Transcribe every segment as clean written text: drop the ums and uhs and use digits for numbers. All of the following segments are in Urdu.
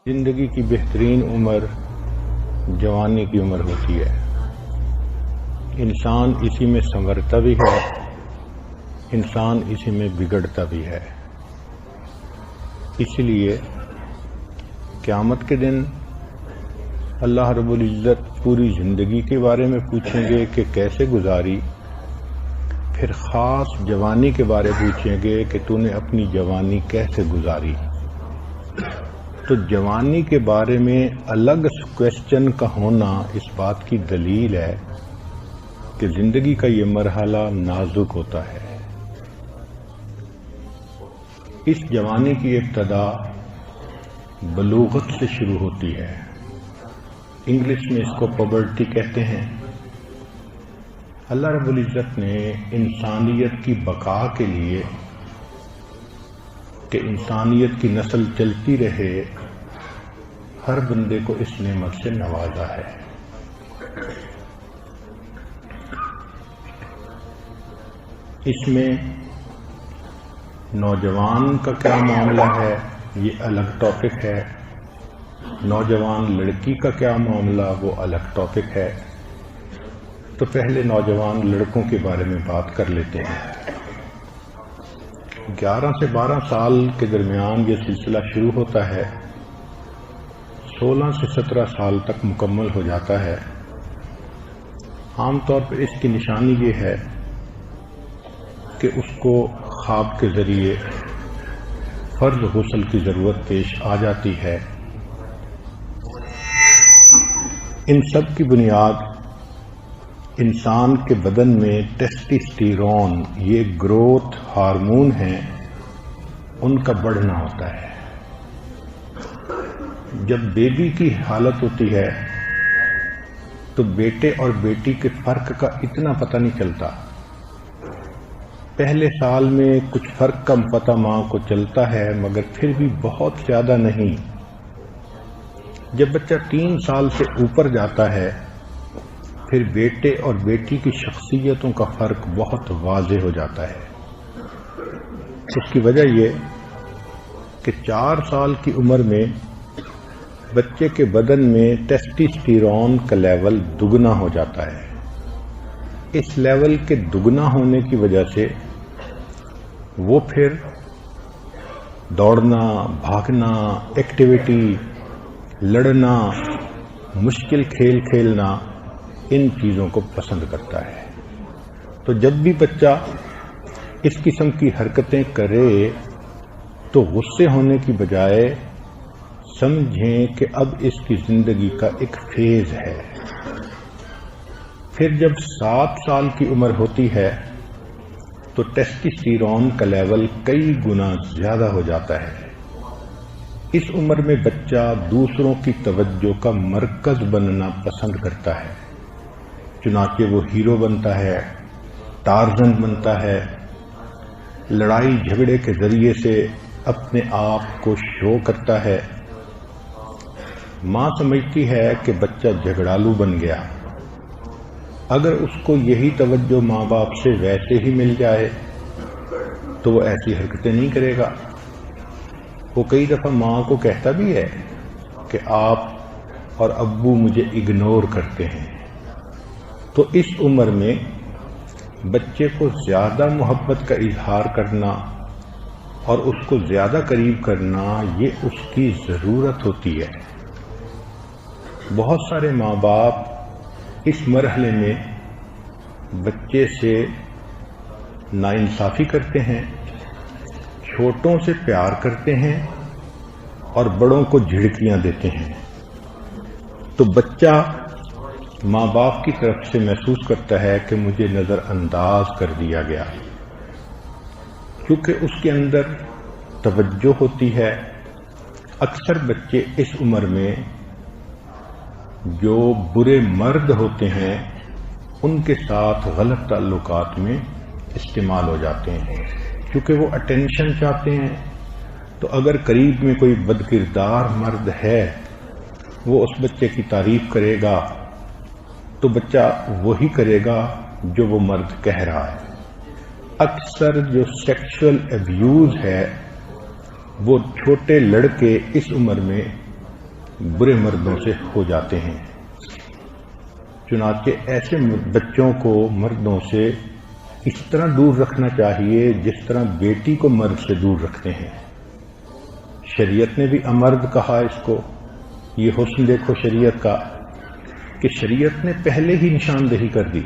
زندگی کی بہترین عمر جوانی کی عمر ہوتی ہے۔ انسان اسی میں سنورتا بھی ہے، انسان اسی میں بگڑتا بھی ہے۔ اس لیے قیامت کے دن اللہ رب العزت پوری زندگی کے بارے میں پوچھیں گے کہ کیسے گزاری، پھر خاص جوانی کے بارے پوچھیں گے کہ تو نے اپنی جوانی کیسے گزاری۔ تو جوانی کے بارے میں الگ کویسچن کا ہونا اس بات کی دلیل ہے کہ زندگی کا یہ مرحلہ نازک ہوتا ہے۔ اس جوانی کی ابتدا بلوغت سے شروع ہوتی ہے۔ انگلش میں اس کو پبرٹی کہتے ہیں۔ اللہ رب العزت نے انسانیت کی بقا کے لیے کہ انسانیت کی نسل چلتی رہے، ہر بندے کو اس نعمت سے نوازا ہے۔ اس میں نوجوان کا کیا معاملہ ہے یہ الگ ٹاپک ہے، نوجوان لڑکی کا کیا معاملہ وہ الگ ٹاپک ہے۔ تو پہلے نوجوان لڑکوں کے بارے میں بات کر لیتے ہیں۔ 11 سے 12 سال کے درمیان یہ سلسلہ شروع ہوتا ہے، 16 سے 17 سال تک مکمل ہو جاتا ہے۔ عام طور پر اس کی نشانی یہ ہے کہ اس کو خواب کے ذریعے فرض غسل کی ضرورت پیش آ جاتی ہے۔ ان سب کی بنیاد انسان کے بدن میں ٹیسٹوسٹیرون، یہ گروتھ ہارمون ہیں، ان کا بڑھنا ہوتا ہے۔ جب بیبی کی حالت ہوتی ہے تو بیٹے اور بیٹی کے فرق کا اتنا پتہ نہیں چلتا۔ پہلے سال میں کچھ فرق کم پتہ ماں کو چلتا ہے، مگر پھر بھی بہت زیادہ نہیں۔ جب بچہ 3 سال سے اوپر جاتا ہے پھر بیٹے اور بیٹی کی شخصیتوں کا فرق بہت واضح ہو جاتا ہے۔ اس کی وجہ یہ کہ 4 سال کی عمر میں بچے کے بدن میں ٹیسٹوسٹیرون کا لیول دگنا ہو جاتا ہے۔ اس لیول کے دگنا ہونے کی وجہ سے وہ پھر دوڑنا، بھاگنا، ایکٹیویٹی، لڑنا، مشکل کھیل کھیلنا، ان چیزوں کو پسند کرتا ہے۔ تو جب بھی بچہ اس قسم کی حرکتیں کرے تو غصے ہونے کی بجائے سمجھیں کہ اب اس کی زندگی کا ایک فیز ہے۔ پھر جب 7 سال کی عمر ہوتی ہے تو ٹیسٹوسٹیرون کا لیول کئی گنا زیادہ ہو جاتا ہے۔ اس عمر میں بچہ دوسروں کی توجہ کا مرکز بننا پسند کرتا ہے، چنانچہ وہ ہیرو بنتا ہے، ٹارزن بنتا ہے، لڑائی جھگڑے کے ذریعے سے اپنے آپ کو شو کرتا ہے۔ ماں سمجھتی ہے کہ بچہ جھگڑالو بن گیا۔ اگر اس کو یہی توجہ ماں باپ سے ویسے ہی مل جائے تو وہ ایسی حرکتیں نہیں کرے گا۔ وہ کئی دفعہ ماں کو کہتا بھی ہے کہ آپ اور ابو مجھے اگنور کرتے ہیں۔ تو اس عمر میں بچے کو زیادہ محبت کا اظہار کرنا اور اس کو زیادہ قریب کرنا یہ اس کی ضرورت ہوتی ہے۔ بہت سارے ماں باپ اس مرحلے میں بچے سے ناانصافی کرتے ہیں، چھوٹوں سے پیار کرتے ہیں اور بڑوں کو جھڑکیاں دیتے ہیں۔ تو بچہ ماں باپ کی طرف سے محسوس کرتا ہے کہ مجھے نظر انداز کر دیا گیا، کیونکہ اس کے اندر توجہ ہوتی ہے۔ اکثر بچے اس عمر میں جو برے مرد ہوتے ہیں ان کے ساتھ غلط تعلقات میں استعمال ہو جاتے ہیں، کیونکہ وہ اٹینشن چاہتے ہیں۔ تو اگر قریب میں کوئی بد کردار مرد ہے وہ اس بچے کی تعریف کرے گا تو بچہ وہی کرے گا جو وہ مرد کہہ رہا ہے۔ اکثر جو سیکشل ایبیوز ہے وہ چھوٹے لڑکے اس عمر میں برے مردوں سے ہو جاتے ہیں۔ چنانچہ ایسے بچوں کو مردوں سے اس طرح دور رکھنا چاہیے جس طرح بیٹی کو مرد سے دور رکھتے ہیں۔ شریعت نے بھی امرد کہا اس کو۔ یہ حسن دیکھو شریعت کا کہ شریعت نے پہلے ہی نشاندہی کر دی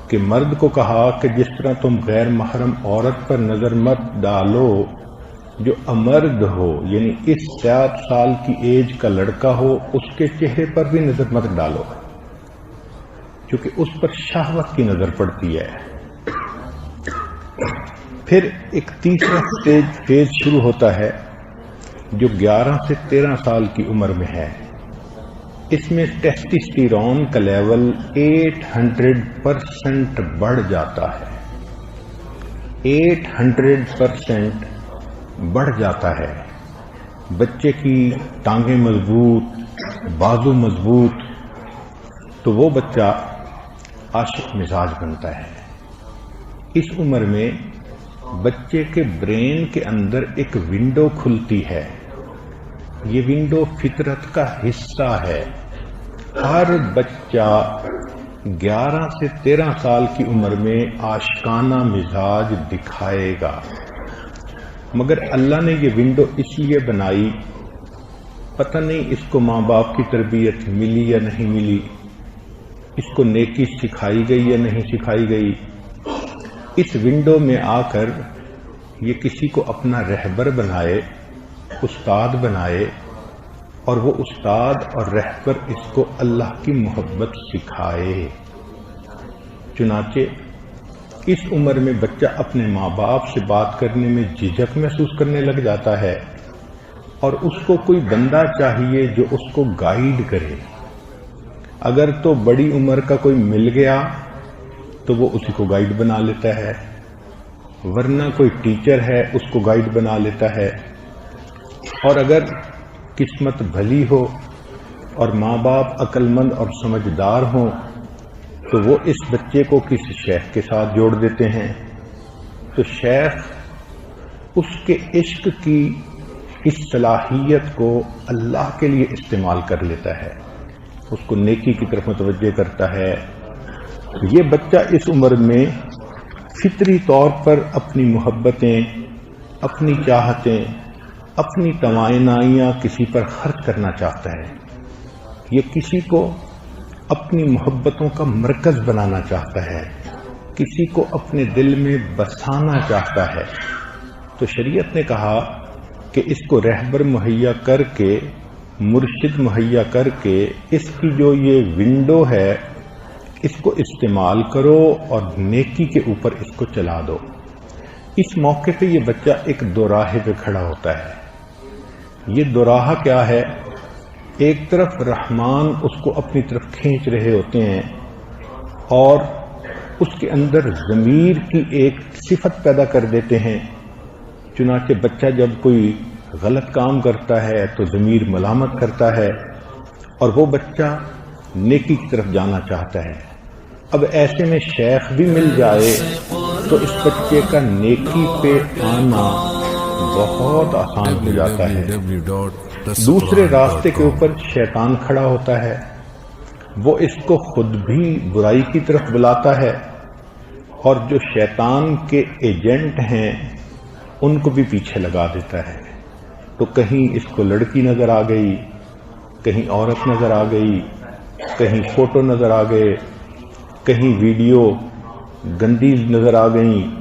کہ مرد کو کہا کہ جس طرح تم غیر محرم عورت پر نظر مت ڈالو جو امرد ہو، یعنی اس 7 سال کی ایج کا لڑکا ہو، اس کے چہرے پر بھی نظر مت ڈالو کیونکہ اس پر شہوت کی نظر پڑتی ہے۔ پھر ایک تیسرا فیز شروع ہوتا ہے جو 11 سے 13 سال کی عمر میں ہے۔ اس میں ٹیسٹوسٹیرون کا لیول 800% بڑھ جاتا ہے۔ 800% بڑھ جاتا ہے۔ بچے کی ٹانگیں مضبوط، بازو مضبوط، تو وہ بچہ عاشق مزاج بنتا ہے۔ اس عمر میں بچے کے برین کے اندر ایک ونڈو کھلتی ہے۔ یہ ونڈو فطرت کا حصہ ہے۔ ہر بچہ 11 سے 13 سال کی عمر میں عاشقانہ مزاج دکھائے گا، مگر اللہ نے یہ ونڈو اس لیے بنائی، پتہ نہیں اس کو ماں باپ کی تربیت ملی یا نہیں ملی، اس کو نیکی سکھائی گئی یا نہیں سکھائی گئی۔ اس ونڈو میں آ کر یہ کسی کو اپنا رہبر بنائے، استاد بنائے، اور وہ استاد اور رہبر اس کو اللہ کی محبت سکھائے۔ چنانچہ اس عمر میں بچہ اپنے ماں باپ سے بات کرنے میں جھجک محسوس کرنے لگ جاتا ہے، اور اس کو کوئی بندہ چاہیے جو اس کو گائیڈ کرے۔ اگر تو بڑی عمر کا کوئی مل گیا تو وہ اسی کو گائیڈ بنا لیتا ہے، ورنہ کوئی ٹیچر ہے اس کو گائیڈ بنا لیتا ہے۔ اور اگر قسمت بھلی ہو اور ماں باپ عقل مند اور سمجھدار ہوں تو وہ اس بچے کو کسی شیخ کے ساتھ جوڑ دیتے ہیں، تو شیخ اس کے عشق کی اس صلاحیت کو اللہ کے لیے استعمال کر لیتا ہے، اس کو نیکی کی طرف متوجہ کرتا ہے۔ یہ بچہ اس عمر میں فطری طور پر اپنی محبتیں، اپنی چاہتیں، اپنی توانائیاں کسی پر خرچ کرنا چاہتا ہے۔ یہ کسی کو اپنی محبتوں کا مرکز بنانا چاہتا ہے، کسی کو اپنے دل میں بسانا چاہتا ہے۔ تو شریعت نے کہا کہ اس کو رہبر مہیا کر کے، مرشد مہیا کر کے، اس کی جو یہ ونڈو ہے اس کو استعمال کرو اور نیکی کے اوپر اس کو چلا دو۔ اس موقع پہ یہ بچہ ایک دوراہے پہ کھڑا ہوتا ہے۔ یہ دوراہا کیا ہے؟ ایک طرف رحمان اس کو اپنی طرف کھینچ رہے ہوتے ہیں اور اس کے اندر ضمیر کی ایک صفت پیدا کر دیتے ہیں۔ چنانچہ بچہ جب کوئی غلط کام کرتا ہے تو ضمیر ملامت کرتا ہے اور وہ بچہ نیکی کی طرف جانا چاہتا ہے۔ اب ایسے میں شیخ بھی مل جائے تو اس بچے کا نیکی پہ آنا بہت آسان ہو جاتا ہے۔ دوسرے راستے کے اوپر شیطان کھڑا ہوتا ہے، وہ اس کو خود بھی برائی کی طرف بلاتا ہے، اور جو شیطان کے ایجنٹ ہیں ان کو بھی پیچھے لگا دیتا ہے۔ تو کہیں اس کو لڑکی نظر آ گئی، کہیں عورت نظر آ گئی، کہیں فوٹو نظر آ گئے، کہیں ویڈیو گندی نظر آ گئیں،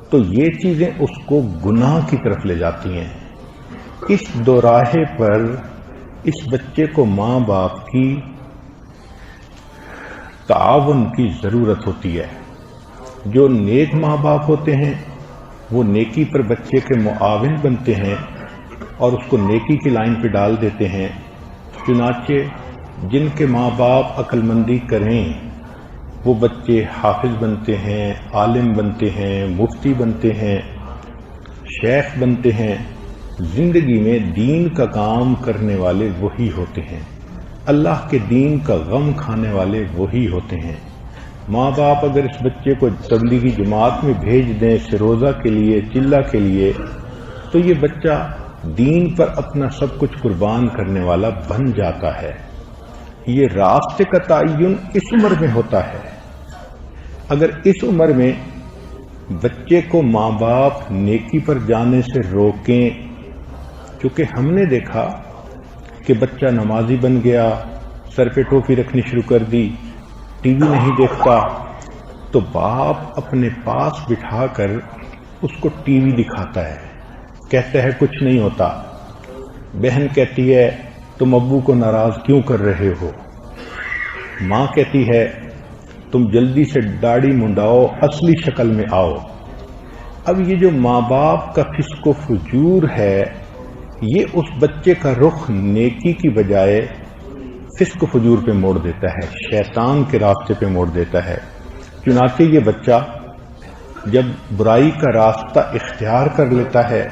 تو یہ چیزیں اس کو گناہ کی طرف لے جاتی ہیں۔ اس دوراہے پر اس بچے کو ماں باپ کی تعاون کی ضرورت ہوتی ہے۔ جو نیک ماں باپ ہوتے ہیں وہ نیکی پر بچے کے معاون بنتے ہیں اور اس کو نیکی کی لائن پہ ڈال دیتے ہیں۔ چنانچہ جن کے ماں باپ عقل مندی کریں وہ بچے حافظ بنتے ہیں، عالم بنتے ہیں، مفتی بنتے ہیں، شیخ بنتے ہیں۔ زندگی میں دین کا کام کرنے والے وہی ہوتے ہیں، اللہ کے دین کا غم کھانے والے وہی ہوتے ہیں۔ ماں باپ اگر اس بچے کو تبلیغی جماعت میں بھیج دیں سروزہ کے لیے، چلہ کے لیے، تو یہ بچہ دین پر اپنا سب کچھ قربان کرنے والا بن جاتا ہے۔ یہ راستے کا تعین اس عمر میں ہوتا ہے۔ اگر اس عمر میں بچے کو ماں باپ نیکی پر جانے سے روکیں، کیونکہ ہم نے دیکھا کہ بچہ نمازی بن گیا، سر پہ ٹوپی رکھنی شروع کر دی، ٹی وی نہیں دیکھتا، تو باپ اپنے پاس بٹھا کر اس کو ٹی وی دکھاتا ہے، کہتا ہے کچھ نہیں ہوتا۔ بہن کہتی ہے تم ابو کو ناراض کیوں کر رہے ہو؟ ماں کہتی ہے تم جلدی سے داڑھی منڈاؤ، اصلی شکل میں آؤ۔ اب یہ جو ماں باپ کا فسق و فجور ہے، یہ اس بچے کا رخ نیکی کی بجائے فسق و فجور پہ موڑ دیتا ہے، شیطان کے راستے پہ موڑ دیتا ہے۔ چنانچہ یہ بچہ جب برائی کا راستہ اختیار کر لیتا ہے،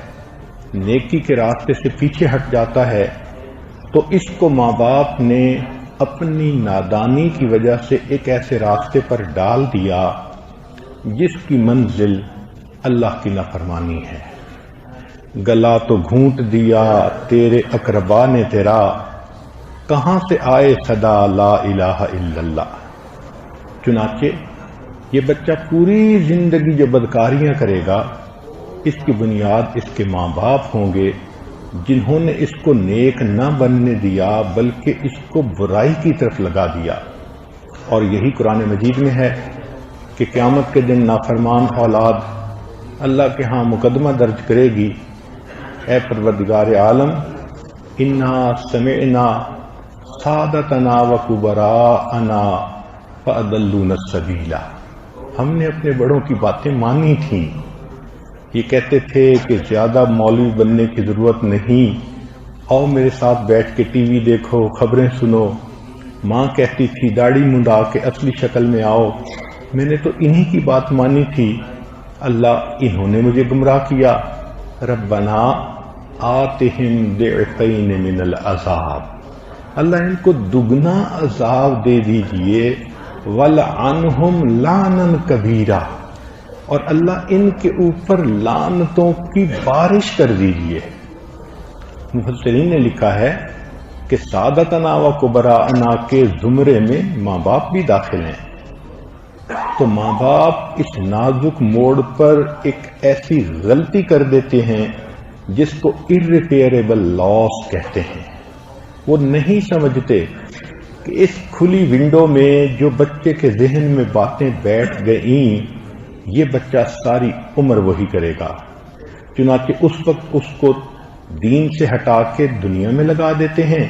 نیکی کے راستے سے پیچھے ہٹ جاتا ہے، تو اس کو ماں باپ نے اپنی نادانی کی وجہ سے ایک ایسے راستے پر ڈال دیا جس کی منزل اللہ کی نافرمانی ہے۔ گلا تو گھونٹ دیا تیرے اقربا نے تیرا، کہاں سے آئے صدا لا الہ الا اللہ۔ چنانچہ یہ بچہ پوری زندگی جو بدکاریاں کرے گا، اس کی بنیاد اس کے ماں باپ ہوں گے، جنہوں نے اس کو نیک نہ بننے دیا بلکہ اس کو برائی کی طرف لگا دیا۔ اور یہی قرآن مجید میں ہے کہ قیامت کے دن نافرمان اولاد اللہ کے ہاں مقدمہ درج کرے گی، اے پروردگار عالم انا سمعنا سادتنا وکبراءنا فاضلونا السبیل، ہم نے اپنے بڑوں کی باتیں مانی تھیں۔ یہ کہتے تھے کہ زیادہ مولوی بننے کی ضرورت نہیں، آؤ میرے ساتھ بیٹھ کے ٹی وی دیکھو، خبریں سنو۔ ماں کہتی تھی داڑھی منڈا کے اصلی شکل میں آؤ، میں نے تو انہی کی بات مانی تھی، اللہ انہوں نے مجھے گمراہ کیا۔ ربنا آتہم ضعفین من العذاب، اللہ ان کو دگنا عذاب دے دیجئے، ولعنہم لعنا کبیرا، اور اللہ ان کے اوپر لعنتوں کی بارش کر دیجئے۔ مفسرین نے لکھا ہے کہ سادتنا و کبراءنا کے زمرے میں ماں باپ بھی داخل ہیں۔ تو ماں باپ اس نازک موڑ پر ایک ایسی غلطی کر دیتے ہیں جس کو irreparable loss کہتے ہیں۔ وہ نہیں سمجھتے کہ اس کھلی ونڈو میں جو بچے کے ذہن میں باتیں بیٹھ گئیں، یہ بچہ ساری عمر وہی کرے گا۔ چنانچہ اس وقت اس کو دین سے ہٹا کے دنیا میں لگا دیتے ہیں۔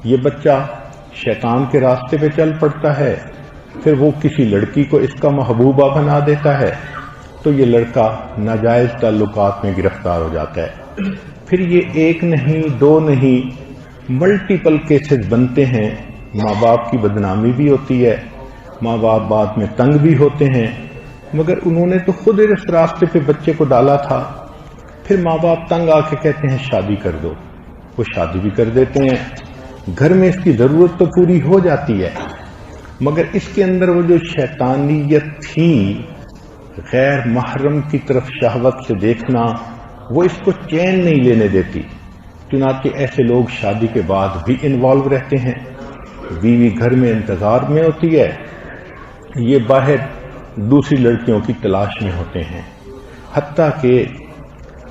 یہ بچہ شیطان کے راستے پہ چل پڑتا ہے، پھر وہ کسی لڑکی کو اس کا محبوبہ بنا دیتا ہے، تو یہ لڑکا ناجائز تعلقات میں گرفتار ہو جاتا ہے۔ پھر یہ ایک نہیں دو نہیں ملٹیپل کیسز بنتے ہیں، ماں باپ کی بدنامی بھی ہوتی ہے، ماں باپ بعد میں تنگ بھی ہوتے ہیں، مگر انہوں نے تو خود اس راستے پہ بچے کو ڈالا تھا۔ پھر ماں باپ تنگ آ کے کہتے ہیں شادی کر دو، وہ شادی بھی کر دیتے ہیں، گھر میں اس کی ضرورت تو پوری ہو جاتی ہے، مگر اس کے اندر وہ جو شیطانیت تھی، غیر محرم کی طرف شہوت سے دیکھنا، وہ اس کو چین نہیں لینے دیتی۔ چنانچہ ایسے لوگ شادی کے بعد بھی انوالو رہتے ہیں، بیوی گھر میں انتظار میں ہوتی ہے، یہ باہر دوسری لڑکیوں کی تلاش میں ہوتے ہیں، حتیٰ کہ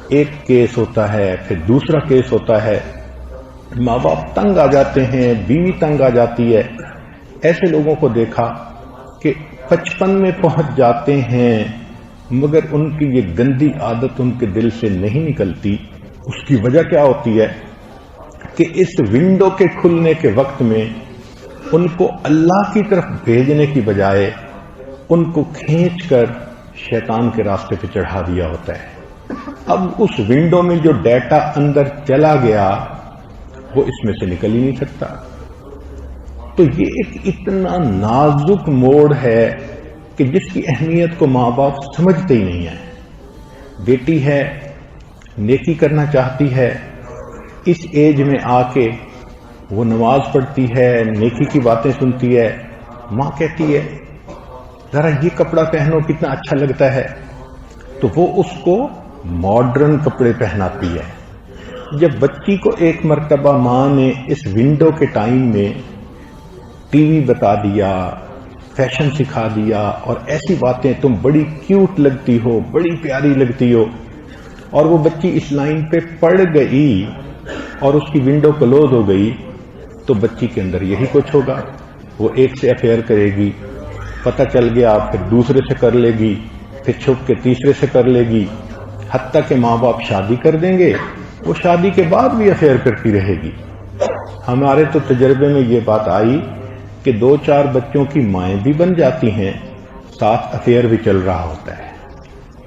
ایک کیس ہوتا ہے پھر دوسرا کیس ہوتا ہے، ماں باپ تنگ آ جاتے ہیں، بیوی تنگ آ جاتی ہے۔ ایسے لوگوں کو دیکھا کہ 55 میں پہنچ جاتے ہیں مگر ان کی یہ گندی عادت ان کے دل سے نہیں نکلتی۔ اس کی وجہ کیا ہوتی ہے کہ اس ونڈو کے کھلنے کے وقت میں ان کو اللہ کی طرف بھیجنے کی بجائے ان کو کھینچ کر شیطان کے راستے پہ چڑھا دیا ہوتا ہے۔ اب اس ونڈو میں جو ڈیٹا اندر چلا گیا وہ اس میں سے نکل ہی نہیں سکتا۔ تو یہ ایک اتنا نازک موڑ ہے کہ جس کی اہمیت کو ماں باپ سمجھتے ہی نہیں ہیں۔ بیٹی ہے، نیکی کرنا چاہتی ہے، اس ایج میں آ کے وہ نماز پڑھتی ہے، نیکی کی باتیں سنتی ہے، ماں کہتی ہے ذرا یہ کپڑا پہنو کتنا اچھا لگتا ہے، تو وہ اس کو ماڈرن کپڑے پہناتی ہے، جب بچی کو ایک مرتبہ ماں نے اس ونڈو کے ٹائم میں ٹی وی بتا دیا، فیشن سکھا دیا اور ایسی باتیں، تم بڑی کیوٹ لگتی ہو، بڑی پیاری لگتی ہو، اور وہ بچی اس لائن پہ پڑ گئی اور اس کی ونڈو کلوز ہو گئی، تو بچی کے اندر یہی کچھ ہوگا. وہ ایک سے افیئر کرے گی، پتہ چل گیا پھر دوسرے سے کر لے گی، پھر چھپ کے تیسرے سے کر لے گی، حتیٰ کہ ماں باپ شادی کر دیں گے، وہ شادی کے بعد بھی افیئر کرتی رہے گی. ہمارے تو تجربے میں یہ بات آئی کہ 2-4 بچوں کی مائیں بھی بن جاتی ہیں، ساتھ افیئر بھی چل رہا ہوتا ہے،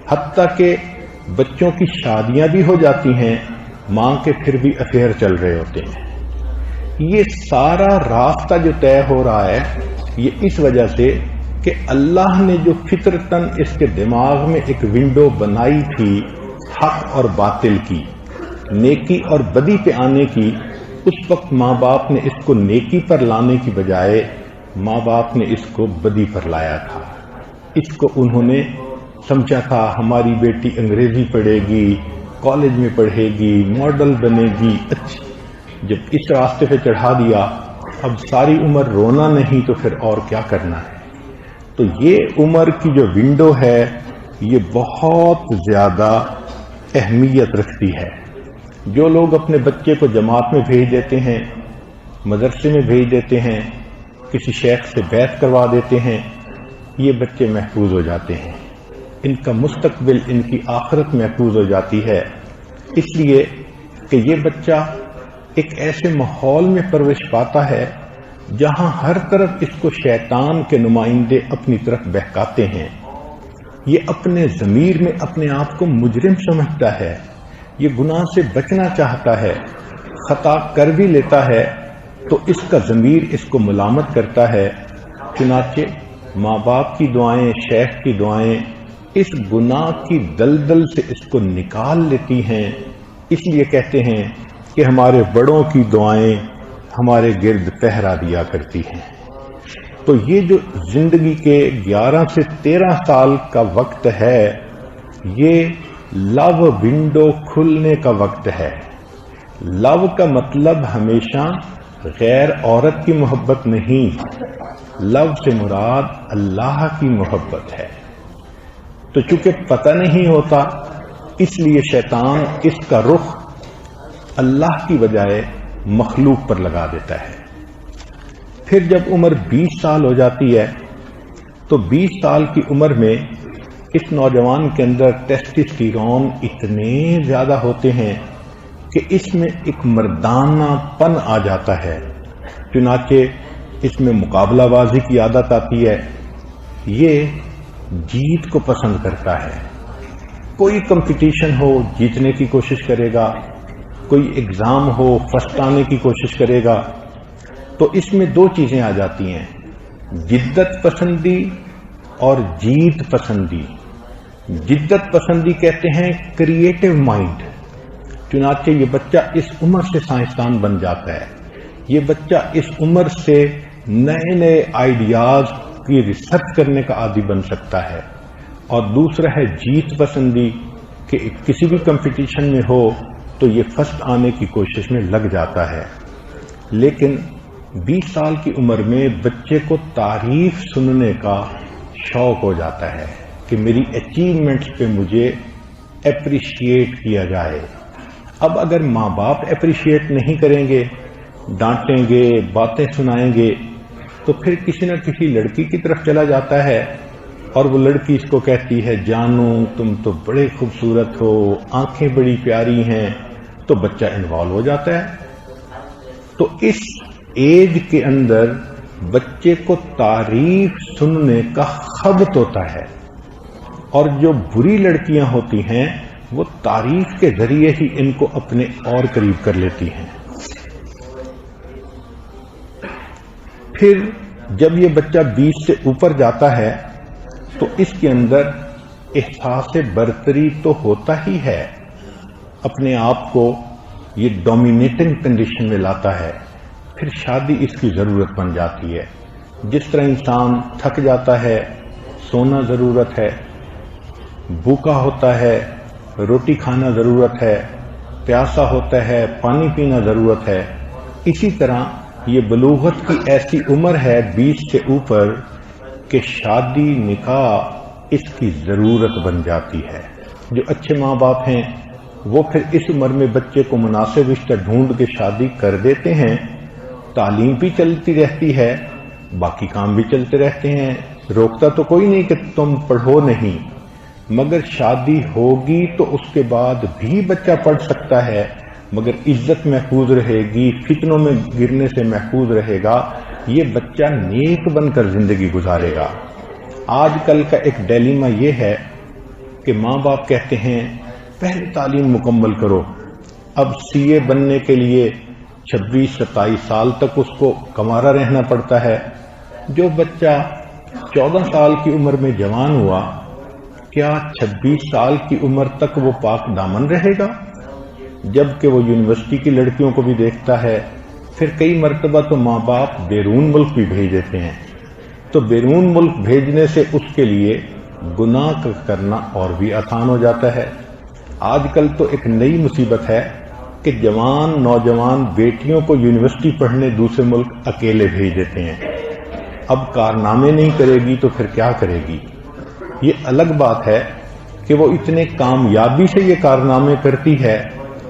حتیٰ کہ بچوں کی شادیاں بھی ہو جاتی ہیں، ماں کے پھر بھی افیئر چل رہے ہوتے ہیں. یہ سارا راستہ جو طے ہو رہا ہے یہ اس وجہ سے کہ اللہ نے جو فطرتاً اس کے دماغ میں ایک ونڈو بنائی تھی حق اور باطل کی، نیکی اور بدی پہ آنے کی، اس وقت ماں باپ نے اس کو نیکی پر لانے کی بجائے ماں باپ نے اس کو بدی پر لایا تھا. اس کو انہوں نے سمجھا تھا ہماری بیٹی انگریزی پڑھے گی، کالج میں پڑھے گی، ماڈل بنے گی. اچھی جب اس راستے پہ چڑھا دیا، اب ساری عمر رونا نہیں تو پھر اور کیا کرنا ہے. تو یہ عمر کی جو ونڈو ہے یہ بہت زیادہ اہمیت رکھتی ہے. جو لوگ اپنے بچے کو جماعت میں بھیج دیتے ہیں، مدرسے میں بھیج دیتے ہیں، کسی شیخ سے بیعت کروا دیتے ہیں، یہ بچے محفوظ ہو جاتے ہیں، ان کا مستقبل، ان کی آخرت محفوظ ہو جاتی ہے. اس لیے کہ یہ بچہ ایک ایسے ماحول میں پرورش پاتا ہے جہاں ہر طرف اس کو شیطان کے نمائندے اپنی طرف بہکاتے ہیں. یہ اپنے ضمیر میں اپنے آپ کو مجرم سمجھتا ہے، یہ گناہ سے بچنا چاہتا ہے، خطا کر بھی لیتا ہے تو اس کا ضمیر اس کو ملامت کرتا ہے. چنانچہ ماں باپ کی دعائیں، شیخ کی دعائیں اس گناہ کی دلدل سے اس کو نکال لیتی ہیں. اس لیے کہتے ہیں کہ ہمارے بڑوں کی دعائیں ہمارے گرد پہرا دیا کرتی ہیں. تو یہ جو زندگی کے 11 سے 13 سال کا وقت ہے یہ لو ونڈو کھلنے کا وقت ہے. لو کا مطلب ہمیشہ غیر عورت کی محبت نہیں، لو سے مراد اللہ کی محبت ہے. تو چونکہ پتہ نہیں ہوتا اس لیے شیطان اس کا رخ اللہ کی بجائے مخلوق پر لگا دیتا ہے. پھر جب عمر 20 سال ہو جاتی ہے تو 20 سال کی عمر میں اس نوجوان کے اندر ٹیسٹوسٹیرون اتنے زیادہ ہوتے ہیں کہ اس میں ایک مردانہ پن آ جاتا ہے. چنانچہ اس میں مقابلہ بازی کی عادت آتی ہے، یہ جیت کو پسند کرتا ہے. کوئی کمپٹیشن ہو جیتنے کی کوشش کرے گا، کوئی ایگزام ہو فرسٹ آنے کی کوشش کرے گا. تو اس میں 2 چیزیں آ جاتی ہیں، جدت پسندی اور جیت پسندی. جدت پسندی کہتے ہیں کریٹو مائنڈ. چنانچہ یہ بچہ اس عمر سے سائنسدان بن جاتا ہے، یہ بچہ اس عمر سے نئے نئے آئیڈیاز کی ریسرچ کرنے کا عادی بن سکتا ہے. اور دوسرا ہے جیت پسندی کہ کسی بھی کمپٹیشن میں ہو تو یہ فرسٹ آنے کی کوشش میں لگ جاتا ہے. لیکن 20 سال کی عمر میں بچے کو تعریف سننے کا شوق ہو جاتا ہے کہ میری اچیومنٹس پہ مجھے اپریشیٹ کیا جائے. اب اگر ماں باپ اپریشیٹ نہیں کریں گے، ڈانٹیں گے، باتیں سنائیں گے، تو پھر کسی نہ کسی لڑکی کی طرف چلا جاتا ہے اور وہ لڑکی اس کو کہتی ہے جانو تم تو بڑے خوبصورت ہو، آنکھیں بڑی پیاری ہیں، تو بچہ انوالو ہو جاتا ہے. تو اس ایج کے اندر بچے کو تعریف سننے کا خبط ہوتا ہے، اور جو بری لڑکیاں ہوتی ہیں وہ تعریف کے ذریعے ہی ان کو اپنے اور قریب کر لیتی ہیں. پھر جب یہ بچہ 20 سے اوپر جاتا ہے تو اس کے اندر احساس برتری تو ہوتا ہی ہے، اپنے آپ کو یہ ڈومینیٹنگ کنڈیشن میں لاتا ہے. پھر شادی اس کی ضرورت بن جاتی ہے. جس طرح انسان تھک جاتا ہے، سونا ضرورت ہے، بھوکا ہوتا ہے، روٹی کھانا ضرورت ہے، پیاسا ہوتا ہے، پانی پینا ضرورت ہے، اسی طرح یہ بلوغت کی ایسی عمر ہے 20 سے اوپر کہ شادی نکاح اس کی ضرورت بن جاتی ہے۔ جو اچھے ماں باپ ہیں وہ پھر اس عمر میں بچے کو مناسب رشتہ ڈھونڈ کے شادی کر دیتے ہیں، تعلیم بھی چلتی رہتی ہے، باقی کام بھی چلتے رہتے ہیں، روکتا تو کوئی نہیں کہ تم پڑھو نہیں، مگر شادی ہوگی تو اس کے بعد بھی بچہ پڑھ سکتا ہے، مگر عزت محفوظ رہے گی، فتنوں میں گرنے سے محفوظ رہے گا، یہ بچہ نیک بن کر زندگی گزارے گا۔ آج کل کا ایک ڈیلیما یہ ہے کہ ماں باپ کہتے ہیں پہلے تعلیم مکمل کرو، اب سی اے بننے کے لیے 26-27 سال تک اس کو کمارا رہنا پڑتا ہے۔ جو بچہ 14 سال کی عمر میں جوان ہوا، کیا 26 سال کی عمر تک وہ پاک دامن رہے گا؟ جبکہ وہ یونیورسٹی کی لڑکیوں کو بھی دیکھتا ہے، پھر کئی مرتبہ تو ماں باپ بیرون ملک بھی بھیج دیتے ہیں، تو بیرون ملک بھیجنے سے اس کے لیے گناہ کرنا اور بھی آسان ہو جاتا ہے۔ آج کل تو ایک نئی مصیبت ہے کہ جوان نوجوان بیٹیوں کو یونیورسٹی پڑھنے دوسرے ملک اکیلے بھیج دیتے ہیں۔ اب کارنامے نہیں کرے گی تو پھر کیا کرے گی؟ یہ الگ بات ہے کہ وہ اتنے کامیابی سے یہ کارنامے کرتی ہے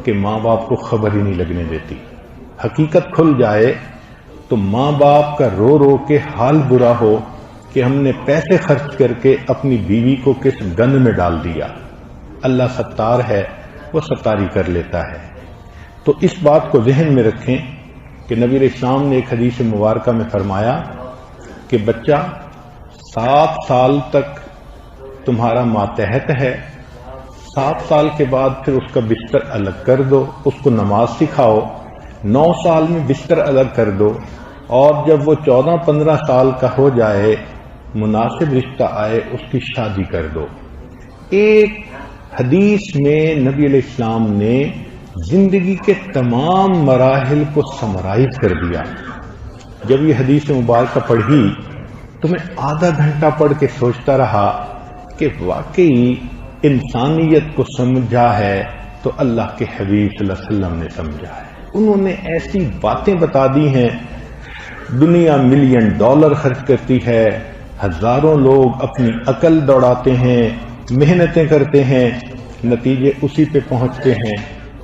کہ ماں باپ کو خبر ہی نہیں لگنے دیتی۔ حقیقت کھل جائے تو ماں باپ کا رو رو کے حال برا ہو کہ ہم نے پیسے خرچ کر کے اپنی بیوی کو کس گند میں ڈال دیا۔ اللہ ستار ہے، وہ ستاری کر لیتا ہے۔ تو اس بات کو ذہن میں رکھیں کہ نبی علیہ السلام نے ایک حدیث مبارکہ میں فرمایا کہ بچہ 7 سال تک تمہارا ماتحت ہے، 7 سال کے بعد پھر اس کا بستر الگ کر دو، اس کو نماز سکھاؤ، 9 سال میں بستر الگ کر دو، اور جب وہ 14-15 سال کا ہو جائے، مناسب رشتہ آئے، اس کی شادی کر دو۔ ایک حدیث میں نبی علیہ السلام نے زندگی کے تمام مراحل کو سمرائز کر دیا۔ جب یہ حدیث مبارکہ پڑھی تو میں آدھا گھنٹہ پڑھ کے سوچتا رہا کہ واقعی انسانیت کو سمجھا ہے تو اللہ کے حبیب صلی اللہ علیہ وسلم نے سمجھا ہے۔ انہوں نے ایسی باتیں بتا دی ہیں، دنیا $1,000,000 خرچ کرتی ہے، ہزاروں لوگ اپنی عقل دوڑاتے ہیں، محنتیں کرتے ہیں، نتیجے اسی پہ پہنچتے ہیں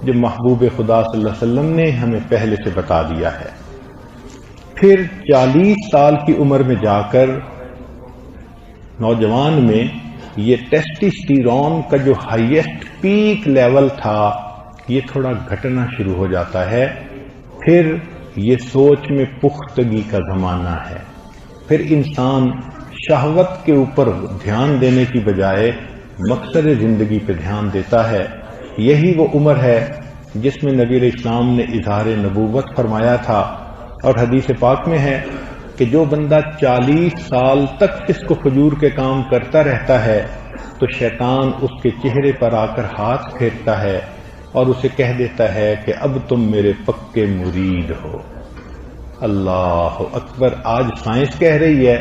جو محبوب خدا صلی اللہ علیہ وسلم نے ہمیں پہلے سے بتا دیا ہے۔ پھر 40 سال کی عمر میں جا کر نوجوان میں یہ ٹیسٹوسٹیرون کا جو ہائیسٹ پیک لیول تھا یہ تھوڑا گھٹنا شروع ہو جاتا ہے۔ پھر یہ سوچ میں پختگی کا زمانہ ہے، پھر انسان شہوت کے اوپر دھیان دینے کی بجائے مقصد زندگی پہ دھیان دیتا ہے۔ یہی وہ عمر ہے جس میں نبی علیہ السلام نے اظہار نبوت فرمایا تھا، اور حدیث پاک میں ہے کہ جو بندہ 40 سال تک اس کو فجور کے کام کرتا رہتا ہے تو شیطان اس کے چہرے پر آ کر ہاتھ پھیرتا ہے اور اسے کہہ دیتا ہے کہ اب تم میرے پکے مرید ہو۔ اللہ اکبر! آج سائنس کہہ رہی ہے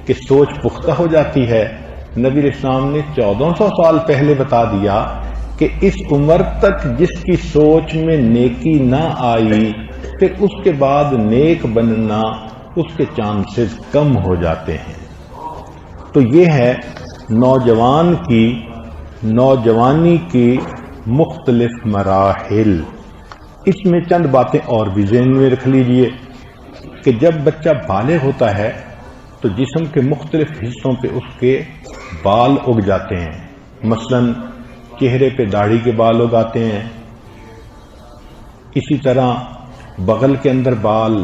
کہ سوچ پختہ ہو جاتی ہے۔ نبی علیہ السلام نے 1400 سال پہلے بتا دیا کہ اس عمر تک جس کی سوچ میں نیکی نہ آئی، پھر اس کے بعد نیک بننا اس کے چانسز کم ہو جاتے ہیں۔ تو یہ ہے نوجوانی کی مختلف مراحل۔ اس میں چند باتیں اور بھی ذہن میں رکھ لیجئے کہ جب بچہ بالغ ہوتا ہے تو جسم کے مختلف حصوں پہ اس کے بال اگ جاتے ہیں۔ مثلا چہرے پہ داڑھی کے بال اگاتے ہیں، اسی طرح بغل کے اندر بال،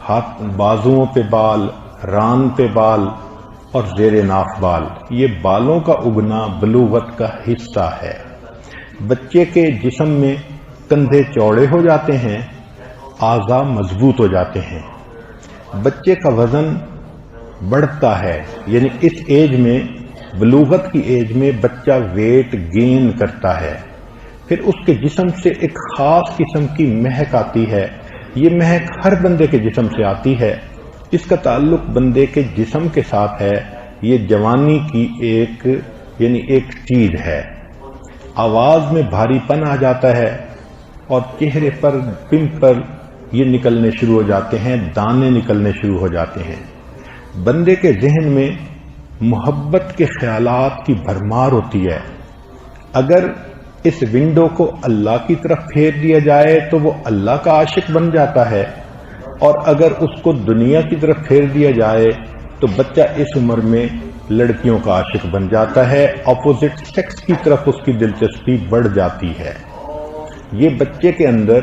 ہاتھ بازوؤں پہ بال، ران پہ بال اور زیر ناف بال۔ یہ بالوں کا اگنا بلوغت کا حصہ ہے۔ بچے کے جسم میں کندھے چوڑے ہو جاتے ہیں، اعضاء مضبوط ہو جاتے ہیں، بچے کا وزن بڑھتا ہے، یعنی اس ایج میں، بلوغت کی ایج میں بچہ ویٹ گین کرتا ہے۔ پھر اس کے جسم سے ایک خاص قسم کی مہک آتی ہے۔ یہ مہک ہر بندے کے جسم سے آتی ہے، اس کا تعلق بندے کے جسم کے ساتھ ہے۔ یہ جوانی کی ایک چیز ہے۔ آواز میں بھاری پن آ جاتا ہے، اور چہرے پر پمپل یہ نکلنے شروع ہو جاتے ہیں، دانے نکلنے شروع ہو جاتے ہیں۔ بندے کے ذہن میں محبت کے خیالات کی بھرمار ہوتی ہے۔ اگر اس ونڈو کو اللہ کی طرف پھیر دیا جائے تو وہ اللہ کا عاشق بن جاتا ہے، اور اگر اس کو دنیا کی طرف پھیر دیا جائے تو بچہ اس عمر میں لڑکیوں کا عاشق بن جاتا ہے، اپوزٹ سیکس کی طرف اس کی دلچسپی بڑھ جاتی ہے۔ یہ بچے کے اندر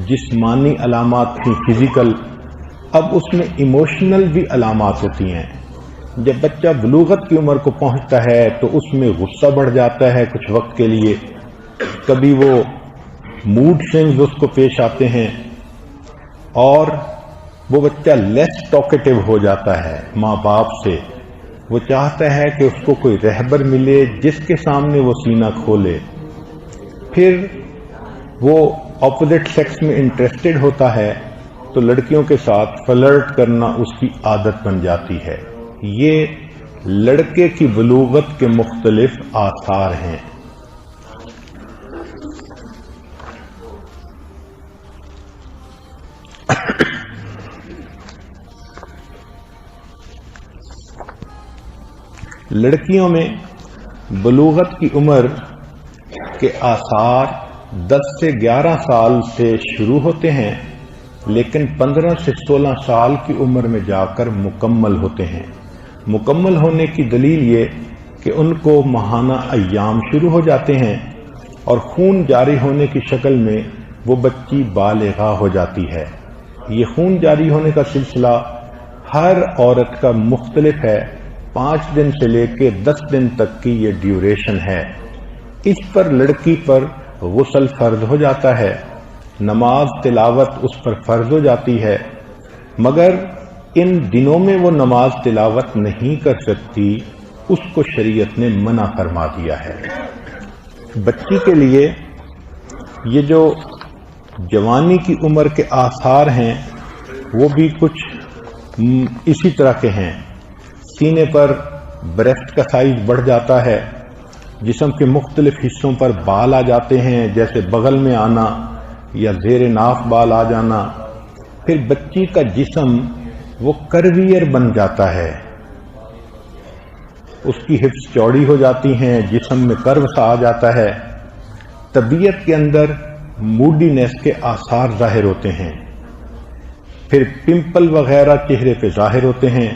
جسمانی علامات تھیں، فزیکل، اب اس میں ایموشنل بھی علامات ہوتی ہیں۔ جب بچہ بلوغت کی عمر کو پہنچتا ہے تو اس میں غصہ بڑھ جاتا ہے کچھ وقت کے لیے، کبھی وہ موڈ سوئنگز اس کو پیش آتے ہیں، اور وہ بچہ لیس ٹاکیٹو ہو جاتا ہے ماں باپ سے۔ وہ چاہتا ہے کہ اس کو کوئی رہبر ملے جس کے سامنے وہ سینہ کھولے۔ پھر وہ اپوزٹ سیکس میں انٹرسٹڈ ہوتا ہے تو لڑکیوں کے ساتھ فلرٹ کرنا اس کی عادت بن جاتی ہے۔ یہ لڑکے کی بلوغت کے مختلف آثار ہیں۔ لڑکیوں میں بلوغت کی عمر کے آثار 10 سے 11 سال سے شروع ہوتے ہیں، لیکن 15 سے 16 سال کی عمر میں جا کر مکمل ہوتے ہیں۔ مکمل ہونے کی دلیل یہ کہ ان کو ماہانہ ایام شروع ہو جاتے ہیں اور خون جاری ہونے کی شکل میں وہ بچی بالغہ ہو جاتی ہے۔ یہ خون جاری ہونے کا سلسلہ ہر عورت کا مختلف ہے، 5 دن سے لے کے 10 دن تک کی یہ ڈیوریشن ہے۔ اس پر لڑکی پر غسل فرض ہو جاتا ہے، نماز تلاوت اس پر فرض ہو جاتی ہے، مگر ان دنوں میں وہ نماز تلاوت نہیں کر سکتی، اس کو شریعت نے منع فرما دیا ہے۔ بچی کے لیے یہ جو جوانی کی عمر کے آثار ہیں وہ بھی کچھ اسی طرح کے ہیں۔ سینے پر بریسٹ کا سائز بڑھ جاتا ہے، جسم کے مختلف حصوں پر بال آ جاتے ہیں، جیسے بغل میں آنا یا زیر ناف بال آ جانا۔ پھر بچی کا جسم وہ کرویئر بن جاتا ہے، اس کی ہپس چوڑی ہو جاتی ہیں، جسم میں کرو سا آ جاتا ہے۔ طبیعت کے اندر موڈینس کے آثار ظاہر ہوتے ہیں۔ پھر پمپل وغیرہ چہرے پہ ظاہر ہوتے ہیں۔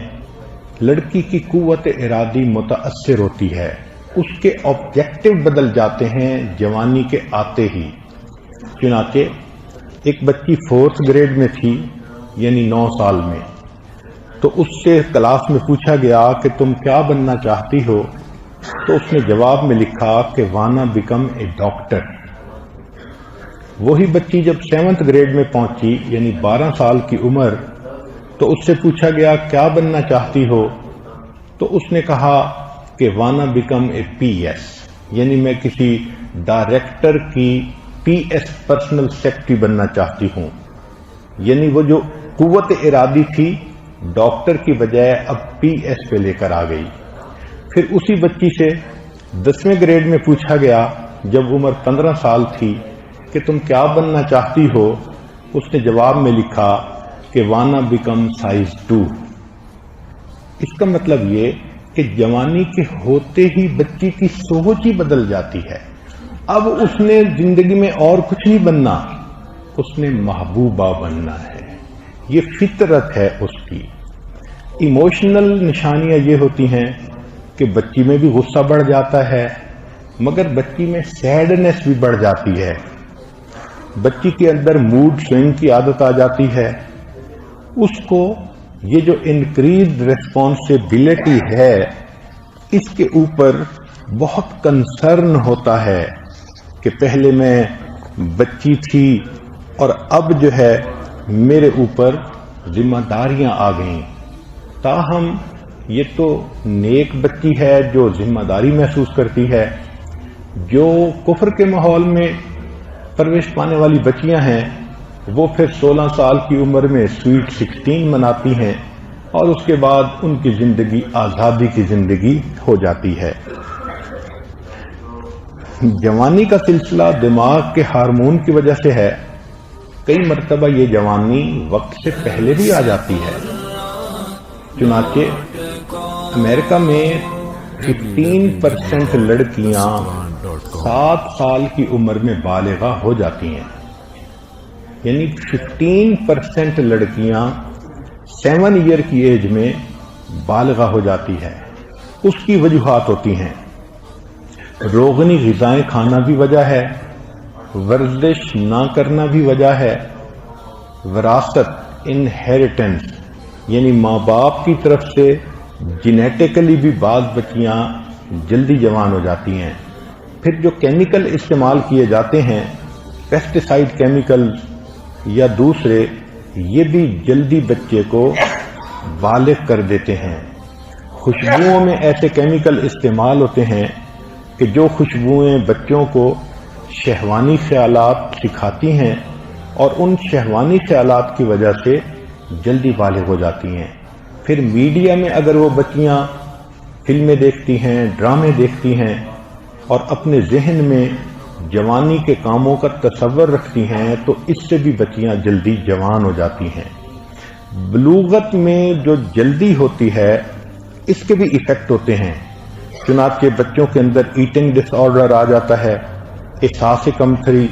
لڑکی کی قوت ارادی متاثر ہوتی ہے، اس کے آبجیکٹو بدل جاتے ہیں جوانی کے آتے ہی۔ چنانچہ ایک بچی 4th گریڈ میں تھی، یعنی 9 سال میں، تو اس سے کلاس میں پوچھا گیا کہ تم کیا بننا چاہتی ہو، تو اس نے جواب میں لکھا کہ وانا بیکم اے ڈاکٹر۔ وہی بچی جب 7th گریڈ میں پہنچی، یعنی 12 سال کی عمر، تو اس سے پوچھا گیا کیا بننا چاہتی ہو، تو اس نے کہا کہ وانا بیکم اے پی ایس، یعنی میں کسی ڈائریکٹر کی پی ایس پرسنل سیکرٹری بننا چاہتی ہوں۔ یعنی وہ جو قوت ارادی تھی ڈاکٹر کی بجائے اب پی ایس پہ لے کر آ گئی۔ پھر اسی بچی سے 10ویں گریڈ میں پوچھا گیا جب عمر 15 سال تھی کہ تم کیا بننا چاہتی ہو، اس نے جواب میں لکھا کہ وانا بیکم سائز 2۔ اس کا مطلب یہ کہ جوانی کے ہوتے ہی بچی کی سوچ ہی بدل جاتی ہے۔ اب اس نے زندگی میں اور کچھ نہیں بننا، اس نے محبوبہ بننا ہے۔ یہ فطرت ہے اس کی۔ ایموشنل نشانیاں یہ ہوتی ہیں کہ بچی میں بھی غصہ بڑھ جاتا ہے، مگر بچی میں سیڈنس بھی بڑھ جاتی ہے۔ بچی کے اندر موڈ سوئنگ کی عادت آ جاتی ہے۔ اس کو یہ جو انکریزڈ ریسپانسبلٹی ہے اس کے اوپر بہت کنسرن ہوتا ہے کہ پہلے میں بچی تھی اور اب جو ہے میرے اوپر ذمہ داریاں آ گئیں۔ تاہم یہ تو نیک بچی ہے جو ذمہ داری محسوس کرتی ہے۔ جو کفر کے ماحول میں پرورش پانے والی بچیاں ہیں وہ پھر 16 سال کی عمر میں سویٹ 16 مناتی ہیں اور اس کے بعد ان کی زندگی آزادی کی زندگی ہو جاتی ہے۔ جوانی کا سلسلہ دماغ کے ہارمون کی وجہ سے ہے. کئی مرتبہ یہ جوانی وقت سے پہلے بھی آ جاتی ہے. چنانچہ امریکہ میں 15% لڑکیاں 7 سال کی عمر میں بالغہ ہو جاتی ہیں. یعنی 15% لڑکیاں 7 ایئر کی ایج میں بالغہ ہو جاتی ہے. اس کی وجوہات ہوتی ہیں. روغنی غذائیں کھانا بھی وجہ ہے، ورزش نہ کرنا بھی وجہ ہے، وراثت انہیریٹنس یعنی ماں باپ کی طرف سے جینیٹیکلی بھی بعض بچیاں جلدی جوان ہو جاتی ہیں. پھر جو کیمیکل استعمال کیے جاتے ہیں، پیسٹیسائڈ کیمیکل یا دوسرے، یہ بھی جلدی بچے کو بالغ کر دیتے ہیں. خوشبوؤں میں ایسے کیمیکل استعمال ہوتے ہیں کہ جو خوشبوئیں بچوں کو شہوانی خیالات سکھاتی ہیں اور ان شہوانی خیالات کی وجہ سے جلدی بالغ ہو جاتی ہیں. پھر میڈیا میں اگر وہ بچیاں فلمیں دیکھتی ہیں، ڈرامے دیکھتی ہیں اور اپنے ذہن میں جوانی کے کاموں کا تصور رکھتی ہیں تو اس سے بھی بچیاں جلدی جوان ہو جاتی ہیں. بلوغت میں جو جلدی ہوتی ہے اس کے بھی ایفیکٹ ہوتے ہیں. چنانچہ بچوں کے اندر ایٹنگ ڈس آرڈر آ جاتا ہے، احساس کمتری،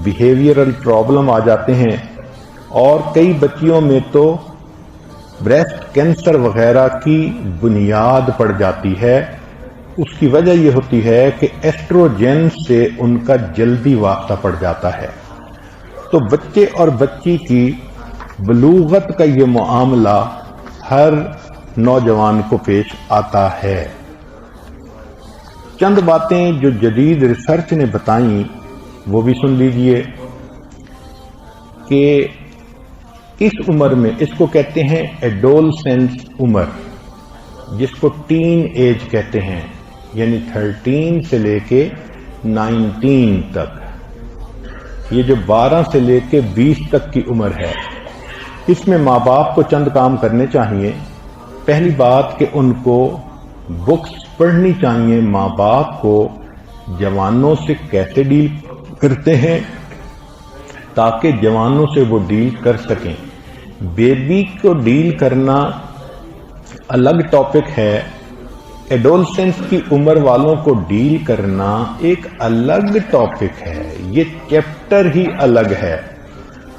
بیہیویئرل پرابلم آ جاتے ہیں، اور کئی بچیوں میں تو بریسٹ کینسر وغیرہ کی بنیاد پڑ جاتی ہے. اس کی وجہ یہ ہوتی ہے کہ ایسٹروجن سے ان کا جلدی واسطہ پڑ جاتا ہے. تو بچے اور بچی کی بلوغت کا یہ معاملہ ہر نوجوان کو پیش آتا ہے. چند باتیں جو جدید ریسرچ نے بتائیں وہ بھی سن لیجئے کہ اس عمر میں، اس کو کہتے ہیں ایڈولسنس عمر، جس کو ٹین ایج کہتے ہیں، یعنی 13 سے لے کے 19 تک، یہ جو 12 سے لے کے 20 تک کی عمر ہے، اس میں ماں باپ کو چند کام کرنے چاہیے. پہلی بات کہ ان کو بکس پڑھنی چاہیے. ماں باپ کو جوانوں سے کیسے ڈیل کرتے ہیں تاکہ جوانوں سے وہ ڈیل کر سکیں. بیبی کو ڈیل کرنا الگ ٹاپک ہے، ایڈولسنس کی عمر والوں کو ڈیل کرنا ایک الگ ٹاپک ہے. یہ چیپٹر ہی الگ ہے.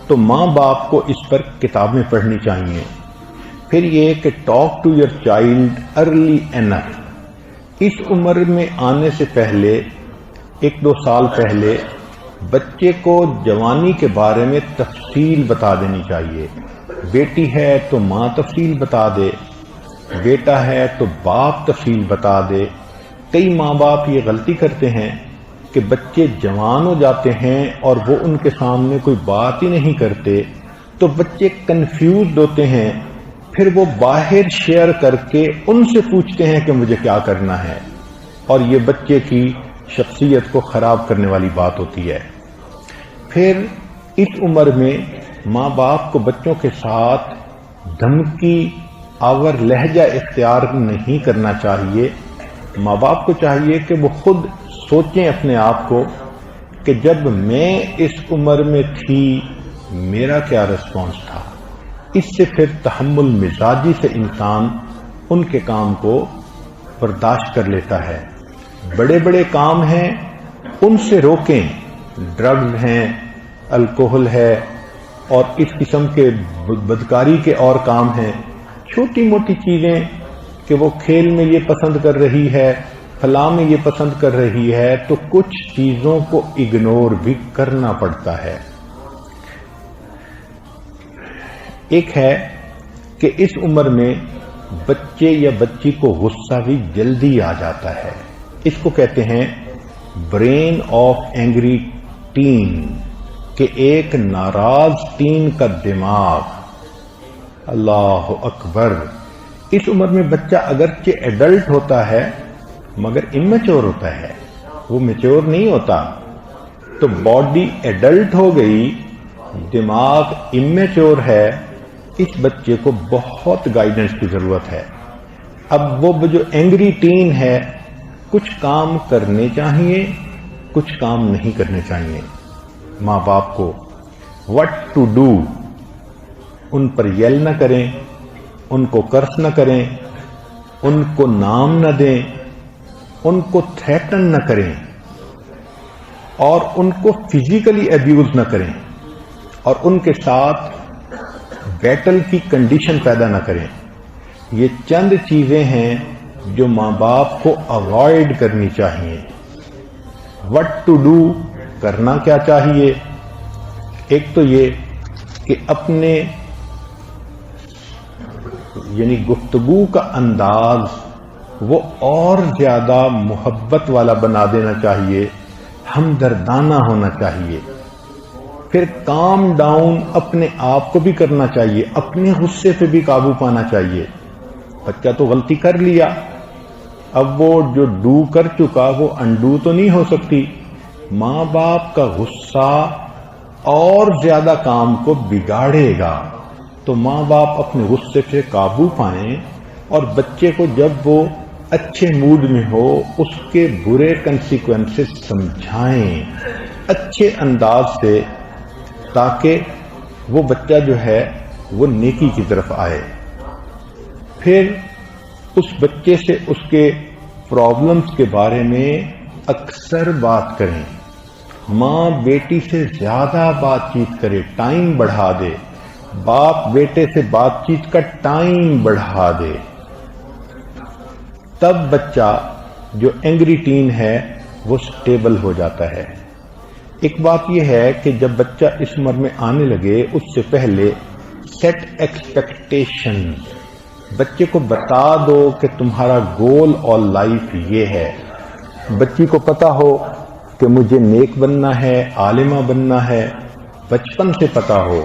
تو ماں باپ کو اس پر کتابیں پڑھنی چاہیے. پھر یہ کہ talk to your child early enough. اس عمر میں آنے سے پہلے 1-2 سال پہلے بچے کو جوانی کے بارے میں تفصیل بتا دینی چاہیے. بیٹی ہے تو ماں تفصیل بتا دے، بیٹا ہے تو باپ تفصیل بتا دے. کئی ماں باپ یہ غلطی کرتے ہیں کہ بچے جوان ہو جاتے ہیں اور وہ ان کے سامنے کوئی بات ہی نہیں کرتے، تو بچے کنفیوزڈ ہوتے ہیں. پھر وہ باہر شیئر کر کے ان سے پوچھتے ہیں کہ مجھے کیا کرنا ہے، اور یہ بچے کی شخصیت کو خراب کرنے والی بات ہوتی ہے. پھر اس عمر میں ماں باپ کو بچوں کے ساتھ دھمکی آور لہجہ اختیار نہیں کرنا چاہیے. ماں باپ کو چاہیے کہ وہ خود سوچیں اپنے آپ کو کہ جب میں اس عمر میں تھی میرا کیا رسپانس تھا. اس سے پھر تحمل مزاجی سے انسان ان کے کام کو برداشت کر لیتا ہے. بڑے بڑے کام ہیں ان سے روکیں، ڈرگز ہیں، الکوہل ہے اور اس قسم کے بدکاری کے اور کام ہیں. چھوٹی موٹی چیزیں کہ وہ کھیل میں یہ پسند کر رہی ہے، فلاں میں یہ پسند کر رہی ہے، تو کچھ چیزوں کو اگنور بھی کرنا پڑتا ہے. ایک ہے کہ اس عمر میں بچے یا بچی کو غصہ بھی جلدی آ جاتا ہے. اس کو کہتے ہیں برین آف اینگری ٹین، کہ ایک ناراض ٹین کا دماغ. اللہ اکبر. اس عمر میں بچہ اگرچہ ایڈلٹ ہوتا ہے مگر امیچور ہوتا ہے، وہ میچور نہیں ہوتا. تو باڈی ایڈلٹ ہو گئی، دماغ امیچور ہے. اس بچے کو بہت گائیڈنس کی ضرورت ہے. اب وہ جو اینگری ٹین ہے، کچھ کام کرنے چاہیے کچھ کام نہیں کرنے چاہیے. ماں باپ کو وٹ ٹو ڈو، ان پر یل نہ کریں، ان کو کرس نہ کریں، ان کو نام نہ دیں، ان کو تھریٹن نہ کریں، اور ان کو فزیکلی ایبیوز نہ کریں، اور ان کے ساتھ بیٹل کی کنڈیشن پیدا نہ کریں. یہ چند چیزیں ہیں جو ماں باپ کو اوائڈ کرنی چاہیے. وٹ ٹو ڈو، کرنا کیا چاہیے؟ ایک تو یہ کہ اپنے یعنی گفتگو کا انداز وہ اور زیادہ محبت والا بنا دینا چاہیے، ہمدردانہ ہونا چاہیے. پھر کام ڈاؤن اپنے آپ کو بھی کرنا چاہیے، اپنے غصے پہ بھی قابو پانا چاہیے. بچہ تو غلطی کر لیا، اب وہ جو ڈو کر چکا وہ انڈو تو نہیں ہو سکتی. ماں باپ کا غصہ اور زیادہ کام کو بگاڑے گا. تو ماں باپ اپنے غصے سے قابو پائیں اور بچے کو جب وہ اچھے موڈ میں ہو اس کے برے کنسیکوینسز سمجھائیں اچھے انداز سے، تاکہ وہ بچہ جو ہے وہ نیکی کی طرف آئے. پھر اس بچے سے اس کے پرابلمز کے بارے میں اکثر بات کریں. ماں بیٹی سے زیادہ بات چیت کرے، ٹائم بڑھا دے. باپ بیٹے سے بات چیت کا ٹائم بڑھا دے. تب بچہ جو اینگری ٹین ہے وہ سٹیبل ہو جاتا ہے. ایک بات یہ ہے کہ جب بچہ اس عمر میں آنے لگے اس سے پہلے سیٹ ایکسپیکٹیشن. بچے کو بتا دو کہ تمہارا گول اور لائف یہ ہے. بچی کو پتا ہو کہ مجھے نیک بننا ہے، عالمہ بننا ہے، بچپن سے پتا ہو.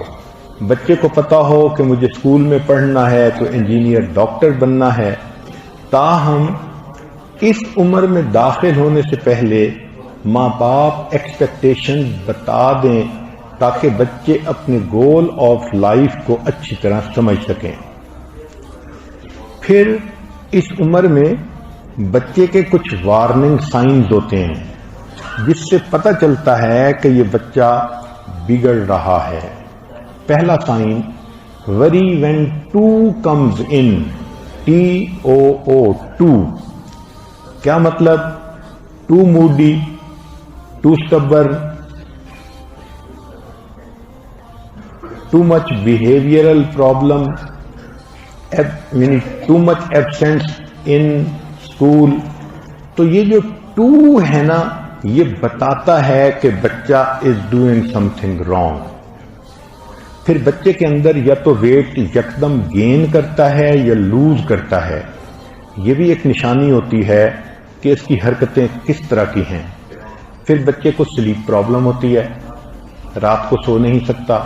بچے کو پتا ہو کہ مجھے اسکول میں پڑھنا ہے تو انجینئر ڈاکٹر بننا ہے. تاہم اس عمر میں داخل ہونے سے پہلے ماں باپ ایکسپیکٹیشن بتا دیں تاکہ بچے اپنے گول آف لائف کو اچھی طرح سمجھ سکیں. پھر اس عمر میں بچے کے کچھ وارننگ سائنز ہوتے ہیں جس سے پتہ چلتا ہے کہ یہ بچہ بگڑ رہا ہے. پہلا sign, worry when too comes in, TOO. کیا مطلب؟ Too moody, too stubborn, too much behavioural problem, یعنی too much absence in school. تو یہ جو ٹو ہے نا یہ بتاتا ہے کہ بچہ is doing some thing wrong. پھر بچے کے اندر یا تو ویٹ یکدم گین کرتا ہے یا لوز کرتا ہے. یہ بھی ایک نشانی ہوتی ہے کہ اس کی حرکتیں کس طرح کی ہیں. پھر بچے کو سلیپ پرابلم ہوتی ہے، رات کو سو نہیں سکتا.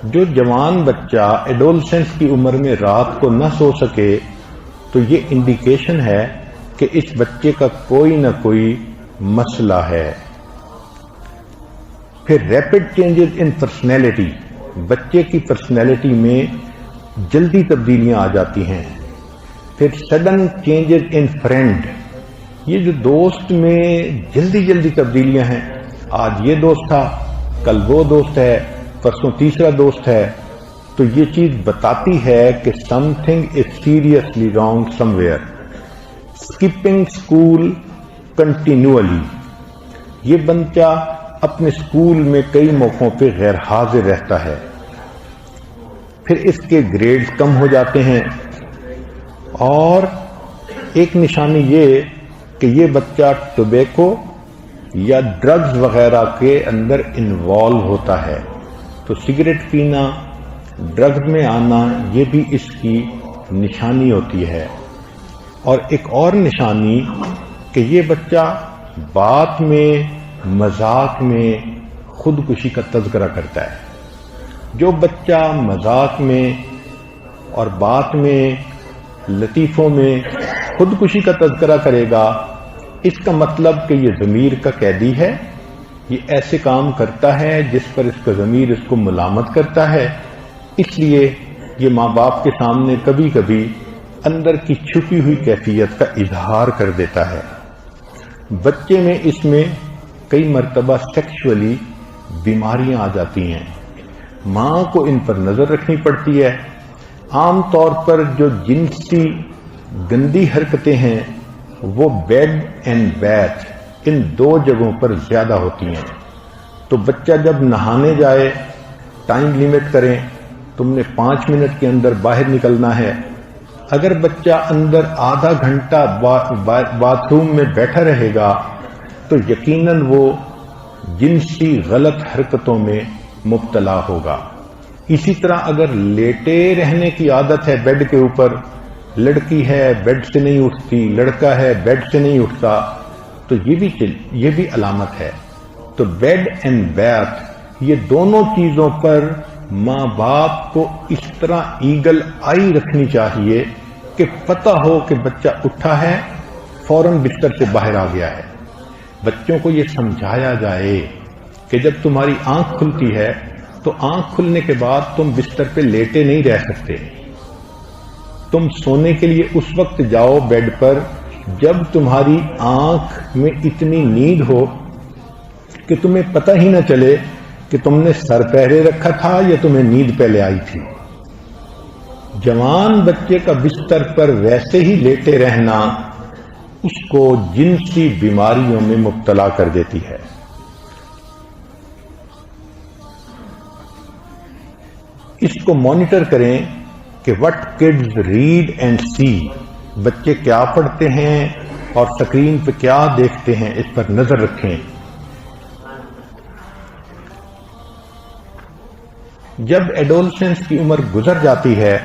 جو جوان بچہ ایڈولسنس کی عمر میں رات کو نہ سو سکے تو یہ انڈیکیشن ہے کہ اس بچے کا کوئی نہ کوئی مسئلہ ہے. پھر ریپڈ چینجز ان پرسنالٹی، بچے کی پرسنالٹی میں جلدی تبدیلیاں آ جاتی ہیں. پھر سڈن چینجز ان فرینڈ، یہ جو دوست میں جلدی جلدی تبدیلیاں ہیں. آج یہ دوست تھا، کل وہ دوست ہے، پرسوں تیسرا دوست ہے. تو یہ چیز بتاتی ہے کہ some thing is seriously wrong some where. Skipping school continually, یہ بچہ اپنے اسکول میں کئی موقعوں پہ غیر حاضر رہتا ہے. پھر اس کے گریڈز کم ہو جاتے ہیں. اور ایک نشانی یہ کہ یہ بچہ ٹوبیکو یا ڈرگز وغیرہ کے اندر انوالو ہوتا ہے. تو سگریٹ پینا، ڈرگز میں آنا، یہ بھی اس کی نشانی ہوتی ہے. اور ایک اور نشانی کہ یہ بچہ بات میں، مذاق میں خودکشی کا تذکرہ کرتا ہے. جو بچہ مذاق میں اور بات میں، لطیفوں میں خودکشی کا تذکرہ کرے گا، اس کا مطلب کہ یہ ضمیر کا قیدی ہے. یہ ایسے کام کرتا ہے جس پر اس کا ضمیر اس کو ملامت کرتا ہے. اس لیے یہ ماں باپ کے سامنے کبھی کبھی اندر کی چھپی ہوئی کیفیت کا اظہار کر دیتا ہے. بچے میں اس میں کئی مرتبہ سیکشولی بیماریاں آ جاتی ہیں. ماں کو ان پر نظر رکھنی پڑتی ہے. عام طور پر جو جنسی گندی حرکتیں ہیں وہ بیڈ اینڈ بیتھ ان دو جگہوں پر زیادہ ہوتی ہیں. تو بچہ جب نہانے جائے ٹائم لیمٹ کریں، تم نے 5 منٹ کے اندر باہر نکلنا ہے. اگر بچہ اندر آدھا گھنٹہ باتھ روم میں بیٹھا رہے گا تو یقیناً وہ جنسی غلط حرکتوں میں مبتلا ہوگا. اسی طرح اگر لیٹے رہنے کی عادت ہے بیڈ کے اوپر، لڑکی ہے بیڈ سے نہیں اٹھتی، لڑکا ہے بیڈ سے نہیں اٹھتا، تو یہ بھی علامت ہے. تو بیڈ اینڈ بیتھ یہ دونوں چیزوں پر ماں باپ کو اس طرح ایگل آئی رکھنی چاہیے کہ پتہ ہو کہ بچہ اٹھا ہے، فوراً بستر سے باہر آ گیا ہے. بچوں کو یہ سمجھایا جائے کہ جب تمہاری آنکھ کھلتی ہے تو آنکھ کھلنے کے بعد تم بستر پہ لیٹے نہیں رہ سکتے. تم سونے کے لیے اس وقت جاؤ بیڈ پر جب تمہاری آنکھ میں اتنی نیند ہو کہ تمہیں پتہ ہی نہ چلے کہ تم نے سر پہلے رکھا تھا یا تمہیں نیند پہلے آئی تھی. جوان بچے کا بستر پر ویسے ہی لیٹے رہنا اس کو جنسی بیماریوں میں مبتلا کر دیتی ہے. اس کو مانیٹر کریں کہ وٹ کڈز ریڈ اینڈ سی، بچے کیا پڑھتے ہیں اور سکرین پہ کیا دیکھتے ہیں، اس پر نظر رکھیں. جب ایڈولسنس کی عمر گزر جاتی ہے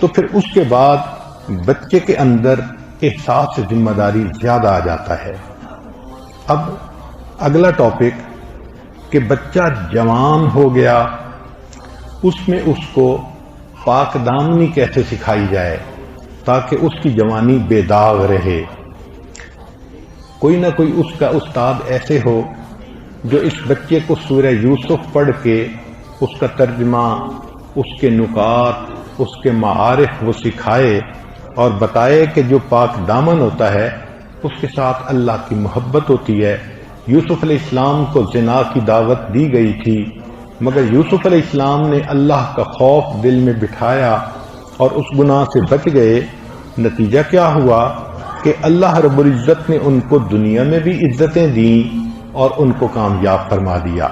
تو پھر اس کے بعد بچے کے اندر احساس ذمہ داری زیادہ آ جاتا ہے. اب اگلا ٹاپک کہ بچہ جوان ہو گیا، اس میں اس کو پاک دامنی کیسے سکھائی جائے تاکہ اس کی جوانی بے داغ رہے. کوئی نہ کوئی اس کا استاد ایسے ہو جو اس بچے کو سورہ یوسف پڑھ کے اس کا ترجمہ، اس کے نکات، اس کے معارف وہ سکھائے اور بتائے کہ جو پاک دامن ہوتا ہے اس کے ساتھ اللہ کی محبت ہوتی ہے. یوسف علیہ السلام کو زنا کی دعوت دی گئی تھی، مگر یوسف علیہ السلام نے اللہ کا خوف دل میں بٹھایا اور اس گناہ سے بچ گئے. نتیجہ کیا ہوا کہ اللہ رب العزت نے ان کو دنیا میں بھی عزتیں دیں اور ان کو کامیاب فرما دیا.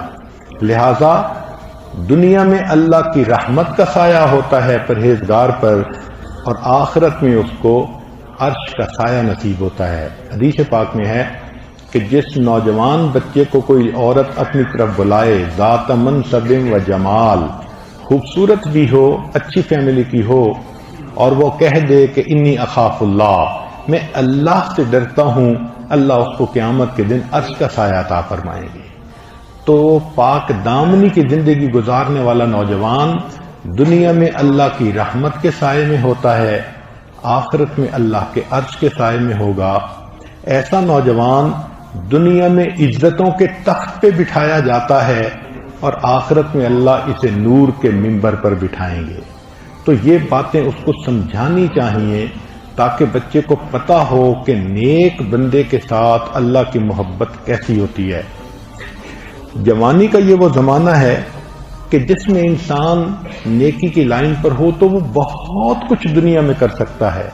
لہذا دنیا میں اللہ کی رحمت کا سایہ ہوتا ہے پرہیزگار پر، اور آخرت میں اس کو عرش کا سایہ نصیب ہوتا ہے. حدیث پاک میں ہے کہ جس نوجوان بچے کو کوئی عورت اپنی طرف بلائے، ذات منصب و جمال، خوبصورت بھی ہو، اچھی فیملی کی ہو، اور وہ کہہ دے کہ انی اخاف اللہ، میں اللہ سے ڈرتا ہوں، اللہ اس کو قیامت کے دن عرش کا سایہ عطا فرمائیں گے. تو پاک دامنی کی زندگی گزارنے والا نوجوان دنیا میں اللہ کی رحمت کے سائے میں ہوتا ہے، آخرت میں اللہ کے عرش کے سائے میں ہوگا. ایسا نوجوان دنیا میں عزتوں کے تخت پہ بٹھایا جاتا ہے اور آخرت میں اللہ اسے نور کے منبر پر بٹھائیں گے. تو یہ باتیں اس کو سمجھانی چاہیے تاکہ بچے کو پتہ ہو کہ نیک بندے کے ساتھ اللہ کی محبت کیسی ہوتی ہے. جوانی کا یہ وہ زمانہ ہے کہ جس میں انسان نیکی کی لائن پر ہو تو وہ بہت کچھ دنیا میں کر سکتا ہے.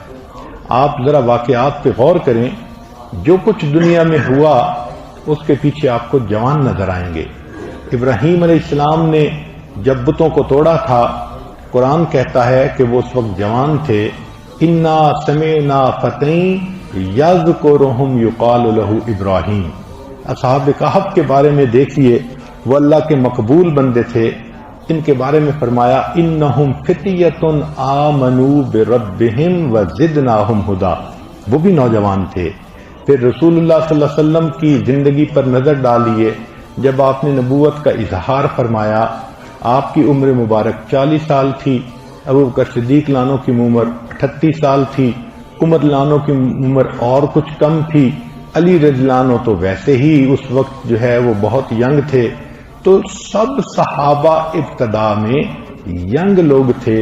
آپ ذرا واقعات پہ غور کریں، جو کچھ دنیا میں ہوا اس کے پیچھے آپ کو جوان نظر آئیں گے. ابراہیم علیہ السلام نے جب بتوں کو توڑا تھا، قرآن کہتا ہے کہ وہ اس وقت جوان تھے. انا سمعنا فتى یذکرہم یقال لہ ابراہیم. اصحاب کہف کے بارے میں دیکھیے، وہ اللہ کے مقبول بندے تھے. ان کے بارے میں فرمایا انہم فتیۃ آمنوا بربہم وزدناہم ھدی، وہ بھی نوجوان تھے. پھر رسول اللہ صلی اللہ علیہ وسلم کی زندگی پر نظر ڈالیے. جب آپ نے نبوت کا اظہار فرمایا، آپ کی عمر مبارک 40 سال تھی، ابوبکر صدیق لانوں کی عمر 38 سال تھی، عمر لانوں کی عمر اور کچھ کم تھی، علی رضی اللہ عنہ تو ویسے ہی اس وقت جو ہے وہ بہت ینگ تھے. تو سب صحابہ ابتدا میں ینگ لوگ تھے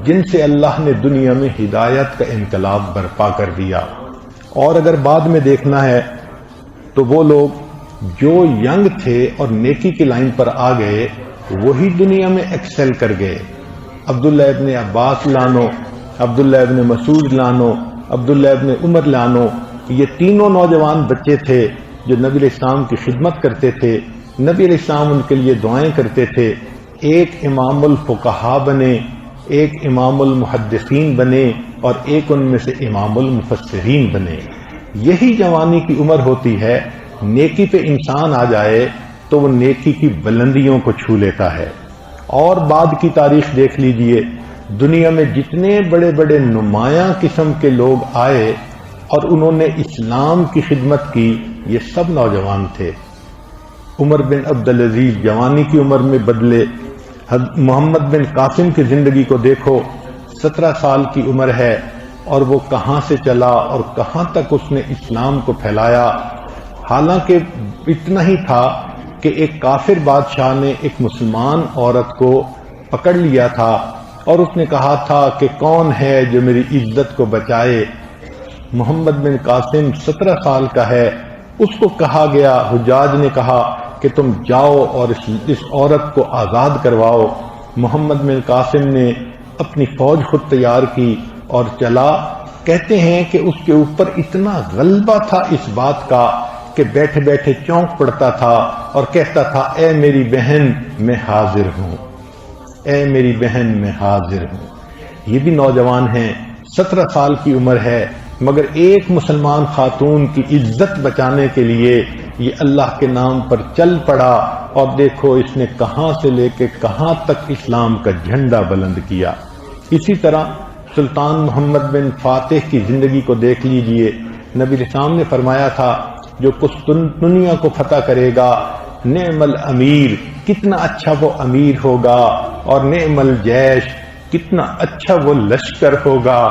جن سے اللہ نے دنیا میں ہدایت کا انقلاب برپا کر دیا. اور اگر بعد میں دیکھنا ہے تو وہ لوگ جو ینگ تھے اور نیکی کی لائن پر آ گئے وہی دنیا میں ایکسل کر گئے. عبداللہ ابن عباس لانو، عبداللہ ابن مسعود لانو، عبداللہ ابن عمر لانو، یہ تینوں نوجوان بچے تھے جو نبی علیہ السلام کی خدمت کرتے تھے. نبی علیہ السلام ان کے لیے دعائیں کرتے تھے. ایک امام الفقہاء بنے، ایک امام المحدثین بنے، اور ایک ان میں سے امام المفسرین بنے. یہی جوانی کی عمر ہوتی ہے. نیکی پہ انسان آ جائے تو وہ نیکی کی بلندیوں کو چھو لیتا ہے. اور بعد کی تاریخ دیکھ لیجئے، دنیا میں جتنے بڑے بڑے نمایاں قسم کے لوگ آئے اور انہوں نے اسلام کی خدمت کی، یہ سب نوجوان تھے. عمر بن عبدالعزیز جوانی کی عمر میں بدلے. محمد بن قاسم کی زندگی کو دیکھو، 17 سال کی عمر ہے اور وہ کہاں سے چلا اور کہاں تک اس نے اسلام کو پھیلایا. حالانکہ اتنا ہی تھا کہ ایک کافر بادشاہ نے ایک مسلمان عورت کو پکڑ لیا تھا اور اس نے کہا تھا کہ کون ہے جو میری عزت کو بچائے. محمد بن قاسم 17 سال کا ہے. اس کو کہا گیا، حجاج نے کہا کہ تم جاؤ اور اس عورت کو آزاد کرواؤ. محمد بن قاسم نے اپنی فوج خود تیار کی اور چلا. کہتے ہیں کہ اس کے اوپر اتنا غلبہ تھا اس بات کا کہ بیٹھے بیٹھے چونک پڑتا تھا اور کہتا تھا اے میری بہن میں حاضر ہوں، اے میری بہن میں حاضر ہوں. یہ بھی نوجوان ہیں، 17 سال کی عمر ہے، مگر ایک مسلمان خاتون کی عزت بچانے کے لیے یہ اللہ کے نام پر چل پڑا. اور دیکھو اس نے کہاں سے لے کے کہاں تک اسلام کا جھنڈا بلند کیا. اسی طرح سلطان محمد بن فاتح کی زندگی کو دیکھ لیجئے. نبی علیہ السلام نے فرمایا تھا جو قسطنطنیہ کو فتح کرے گا، نعم الامیر، کتنا اچھا وہ امیر ہوگا، اور نعم الجیش، کتنا اچھا وہ لشکر ہوگا.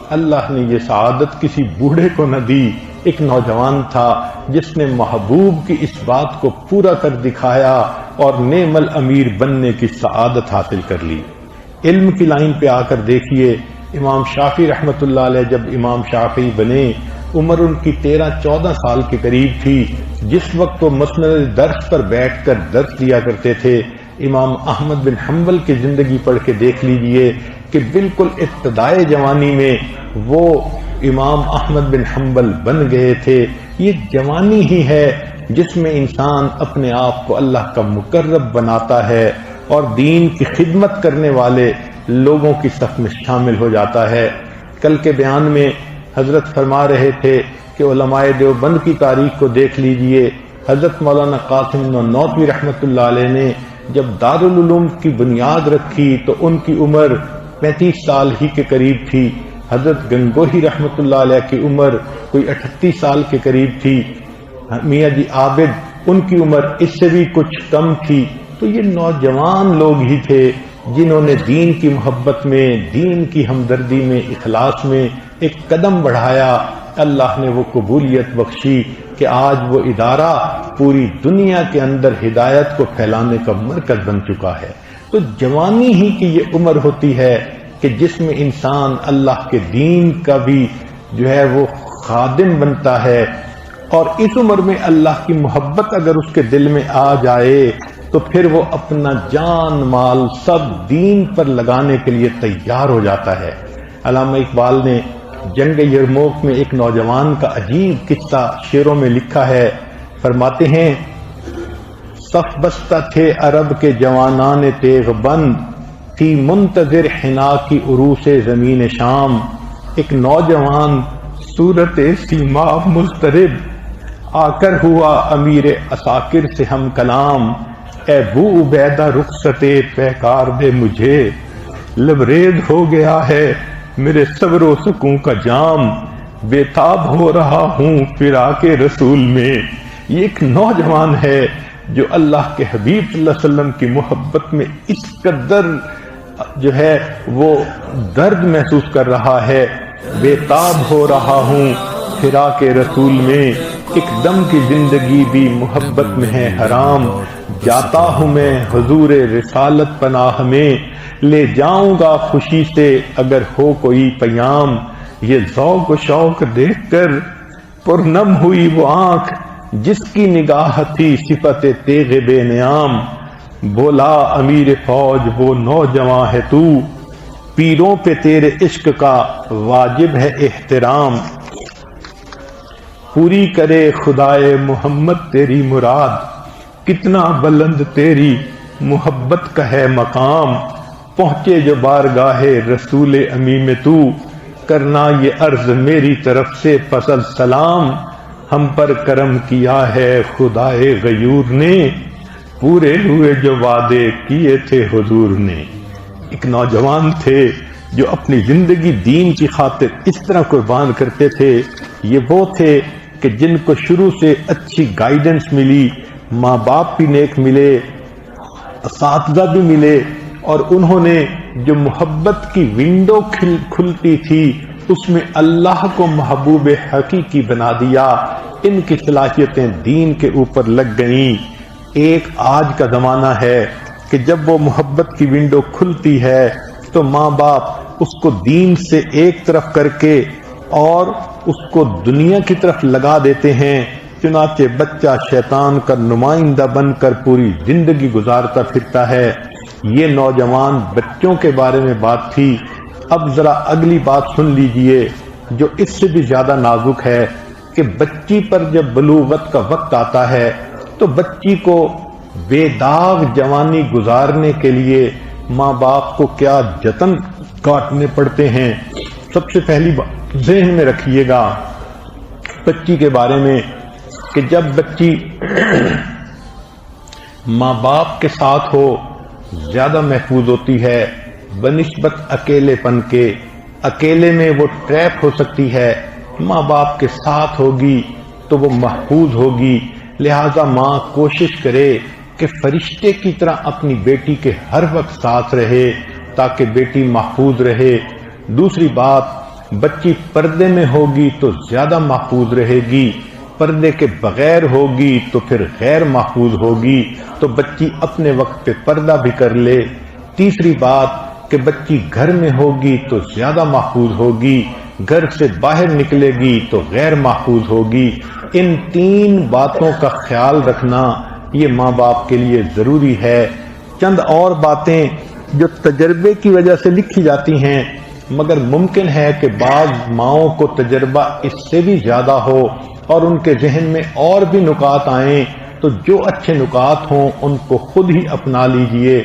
اللہ نے یہ سعادت کسی بوڑھے کو نہ دی، ایک نوجوان تھا جس نے محبوب کی اس بات کو پورا کر دکھایا اور نعم الامیر بننے کی سعادت حاصل کر لی. علم کی لائن پہ آ کر دیکھیے، امام شافعی رحمت اللہ علیہ جب امام شافعی بنے، عمر ان کی 13-14 سال کے قریب تھی. جس وقت وہ مسند درس پر بیٹھ کر درس دیا کرتے تھے. امام احمد بن حنبل کی زندگی پڑھ کے دیکھ لیجئے کہ بالکل ابتدائے جوانی میں وہ امام احمد بن حنبل بن گئے تھے. یہ جوانی ہی ہے جس میں انسان اپنے آپ کو اللہ کا مقرب بناتا ہے اور دین کی خدمت کرنے والے لوگوں کی صف میں شامل ہو جاتا ہے. کل کے بیان میں حضرت فرما رہے تھے کہ علماء دیوبند کی تاریخ کو دیکھ لیجئے. حضرت مولانا قاسم نانوتوی رحمت اللہ علیہ نے جب دارالعلوم کی بنیاد رکھی تو ان کی عمر 35 سال ہی کے قریب تھی. حضرت گنگوہی رحمت اللہ علیہ کی عمر کوئی 38 سال کے قریب تھی. میاں جی عابد ان کی عمر اس سے بھی کچھ کم تھی. تو یہ نوجوان لوگ ہی تھے جنہوں نے دین کی محبت میں، دین کی ہمدردی میں، اخلاص میں ایک قدم بڑھایا. اللہ نے وہ قبولیت بخشی کہ آج وہ ادارہ پوری دنیا کے اندر ہدایت کو پھیلانے کا مرکز بن چکا ہے. تو جوانی ہی کی یہ عمر ہوتی ہے کہ جس میں انسان اللہ کے دین کا بھی جو ہے وہ خادم بنتا ہے. اور اس عمر میں اللہ کی محبت اگر اس کے دل میں آ جائے تو پھر وہ اپنا جان مال سب دین پر لگانے کے لیے تیار ہو جاتا ہے. علامہ اقبال نے جنگ یرموک میں ایک نوجوان کا عجیب قصہ شعروں میں لکھا ہے. فرماتے ہیں صف بستہ تھے عرب کے جوانان تیغ بند، تھی منتظر حنا کی عروس زمین شام. ایک نوجوان صورت سیماب مضطرب، آ کر ہوا امیر عساکر سے ہم کلام. اے بو عبیدہ رخصت پیکار دے مجھے، لبریز ہو گیا ہے میرے صبر و سکون کا جام. بے تاب ہو رہا ہوں فراق رسول میں. یہ ایک نوجوان ہے جو اللہ کے حبیب صلی اللہ علیہ وسلم کی محبت میں اس قدر جو ہے وہ درد محسوس کر رہا ہے. بے تاب ہو رہا ہوں فراق رسول میں، ایک دم کی زندگی بھی محبت میں ہے حرام. جاتا ہوں میں حضور رسالت پناہ میں، لے جاؤں گا خوشی سے اگر ہو کوئی پیام. یہ ذوق و شوق دیکھ کر پرنم ہوئی وہ آنکھ، جس کی نگاہ تھی صفت تیغ بے نیام، بولا امیر فوج وہ نوجواں ہے تو، پیروں پہ تیرے عشق کا واجب ہے احترام، پوری کرے خدائے محمد تیری مراد، کتنا بلند تیری محبت کا ہے مقام، پہنچے جو بارگاہ رسول امی میں تو، کرنا یہ عرض میری طرف سے فصل سلام، ہم پر کرم کیا ہے خدائے غیور نے، پورے ہوئے جو وعدے کیے تھے حضور نے۔ ایک نوجوان تھے جو اپنی زندگی دین کی خاطر اس طرح قربان کرتے تھے، یہ وہ تھے کہ جن کو شروع سے اچھی گائیڈنس ملی، ماں باپ بھی نیک ملے، اساتذہ بھی ملے، اور انہوں نے جو محبت کی ونڈو کھلتی تھی اس میں اللہ کو محبوب حقیقی بنا دیا۔ ان کی صلاحیتیں دین کے اوپر لگ گئیں۔ ایک آج کا زمانہ ہے کہ جب وہ محبت کی ونڈو کھلتی ہے تو ماں باپ اس کو دین سے ایک طرف کر کے اور اس کو دنیا کی طرف لگا دیتے ہیں، چنانچہ بچہ شیطان کا نمائندہ بن کر پوری زندگی گزارتا پھرتا ہے۔ یہ نوجوان بچوں کے بارے میں بات تھی۔ اب ذرا اگلی بات سن لیجئے جو اس سے بھی زیادہ نازک ہے کہ بچی پر جب بلوغت کا وقت آتا ہے تو بچی کو بے داغ جوانی گزارنے کے لیے ماں باپ کو کیا جتن کاٹنے پڑتے ہیں۔ سب سے پہلی بات ذہن میں رکھیے گا بچی کے بارے میں کہ جب بچی ماں باپ کے ساتھ ہو زیادہ محفوظ ہوتی ہے بنسبت اکیلے پن کے۔ اکیلے میں وہ ٹریپ ہو سکتی ہے، ماں باپ کے ساتھ ہوگی تو وہ محفوظ ہوگی۔ لہذا ماں کوشش کرے کہ فرشتے کی طرح اپنی بیٹی کے ہر وقت ساتھ رہے تاکہ بیٹی محفوظ رہے۔ دوسری بات، بچی پردے میں ہوگی تو زیادہ محفوظ رہے گی، پردے کے بغیر ہوگی تو پھر غیر محفوظ ہوگی، تو بچی اپنے وقت پہ پردہ بھی کر لے۔ تیسری بات کہ بچی گھر میں ہوگی تو زیادہ محفوظ ہوگی، گھر سے باہر نکلے گی تو غیر محفوظ ہوگی۔ ان تین باتوں کا خیال رکھنا یہ ماں باپ کے لیے ضروری ہے۔ چند اور باتیں جو تجربے کی وجہ سے لکھی جاتی ہیں، مگر ممکن ہے کہ بعض ماؤں کو تجربہ اس سے بھی زیادہ ہو اور ان کے ذہن میں اور بھی نکات آئیں، تو جو اچھے نکات ہوں ان کو خود ہی اپنا لیجئے۔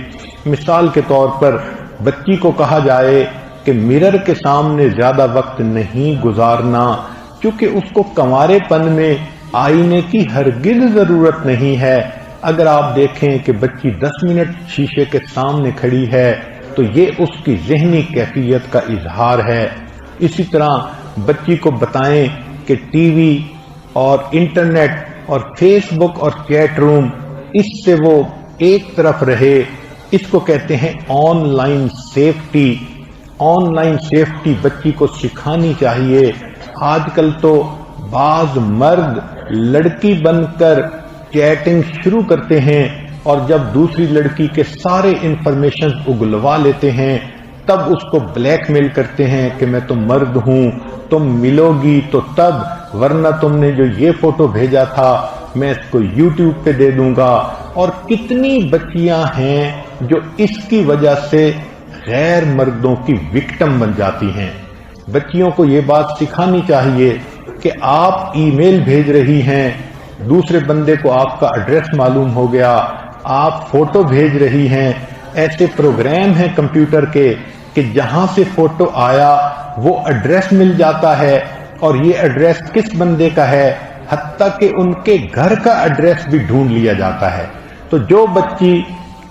مثال کے طور پر بچی کو کہا جائے کہ مرر کے سامنے زیادہ وقت نہیں گزارنا، کیونکہ اس کو کنوارے پن میں آئینے کی ہرگز ضرورت نہیں ہے۔ اگر آپ دیکھیں کہ بچی 10 منٹ شیشے کے سامنے کھڑی ہے تو یہ اس کی ذہنی کیفیت کا اظہار ہے۔ اسی طرح بچی کو بتائیں کہ ٹی وی اور انٹرنیٹ اور فیس بک اور چیٹ روم اس سے وہ ایک طرف رہے، اس کو کہتے ہیں on line safety. On line safety بچی کو سکھانی چاہیے۔ آج کل تو بعض مرد لڑکی بن کر چیٹنگ شروع کرتے ہیں اور جب دوسری لڑکی کے سارے انفارمیشن اگلوا لیتے ہیں تب اس کو بلیک میل کرتے ہیں کہ میں تو مرد ہوں، تم ملو گی تو تب، ورنہ تم نے جو یہ فوٹو بھیجا تھا میں اس کو یوٹیوب پہ دے دوں گا۔ اور کتنی بچیاں ہیں جو اس کی وجہ سے غیر مردوں کی وکٹم بن جاتی ہیں۔ بچیوں کو یہ بات سکھانی چاہیے کہ آپ ای میل بھیج رہی ہیں، دوسرے بندے کو آپ کا ایڈریس معلوم ہو گیا، آپ فوٹو بھیج رہی ہیں، ایسے پروگرام ہیں کمپیوٹر کے کہ جہاں سے فوٹو آیا وہ ایڈریس مل جاتا ہے، اور یہ ایڈریس کس بندے کا ہے، حتیٰ کہ ان کے گھر کا ایڈریس بھی ڈھونڈ لیا جاتا ہے۔ تو جو بچی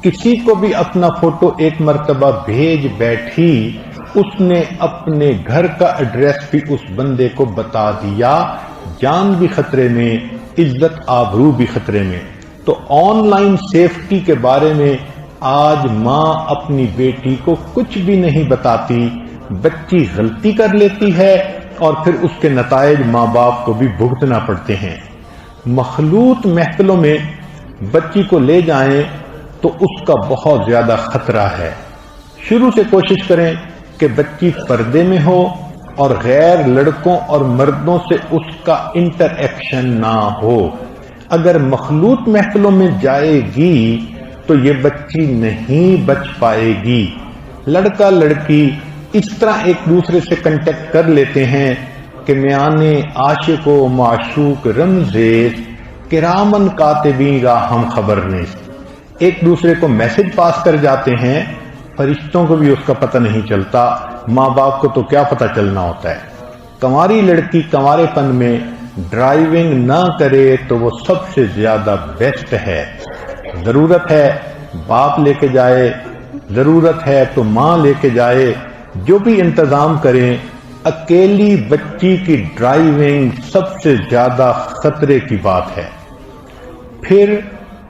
کسی کو بھی اپنا فوٹو ایک مرتبہ بھیج بیٹھی، اس نے اپنے گھر کا ایڈریس بھی اس بندے کو بتا دیا، جان بھی خطرے میں، عزت آبرو بھی خطرے میں۔ تو آن لائن سیفٹی کے بارے میں آج ماں اپنی بیٹی کو کچھ بھی نہیں بتاتی، بچی غلطی کر لیتی ہے اور پھر اس کے نتائج ماں باپ کو بھی بھگتنا پڑتے ہیں۔ مخلوط محفلوں میں بچی کو لے جائیں تو اس کا بہت زیادہ خطرہ ہے۔ شروع سے کوشش کریں کہ بچی پردے میں ہو اور غیر لڑکوں اور مردوں سے اس کا انٹر ایکشن نہ ہو۔ اگر مخلوط محفلوں میں جائے گی تو یہ بچی نہیں بچ پائے گی۔ لڑکا لڑکی اس طرح ایک دوسرے سے کنٹیکٹ کر لیتے ہیں کہ میانے عاشق و معشوق رمزیز کرامن کاتبین را ہم خبر نیست، ایک دوسرے کو میسج پاس کر جاتے ہیں، فرشتوں کو بھی اس کا پتہ نہیں چلتا، ماں باپ کو تو کیا پتہ چلنا ہوتا ہے۔ کنواری لڑکی کنوارے پن میں ڈرائیونگ نہ کرے تو وہ سب سے زیادہ بیسٹ ہے۔ ضرورت ہے باپ لے کے جائے، ضرورت ہے تو ماں لے کے جائے، جو بھی انتظام کریں، اکیلی بچی کی ڈرائیونگ سب سے زیادہ خطرے کی بات ہے۔ پھر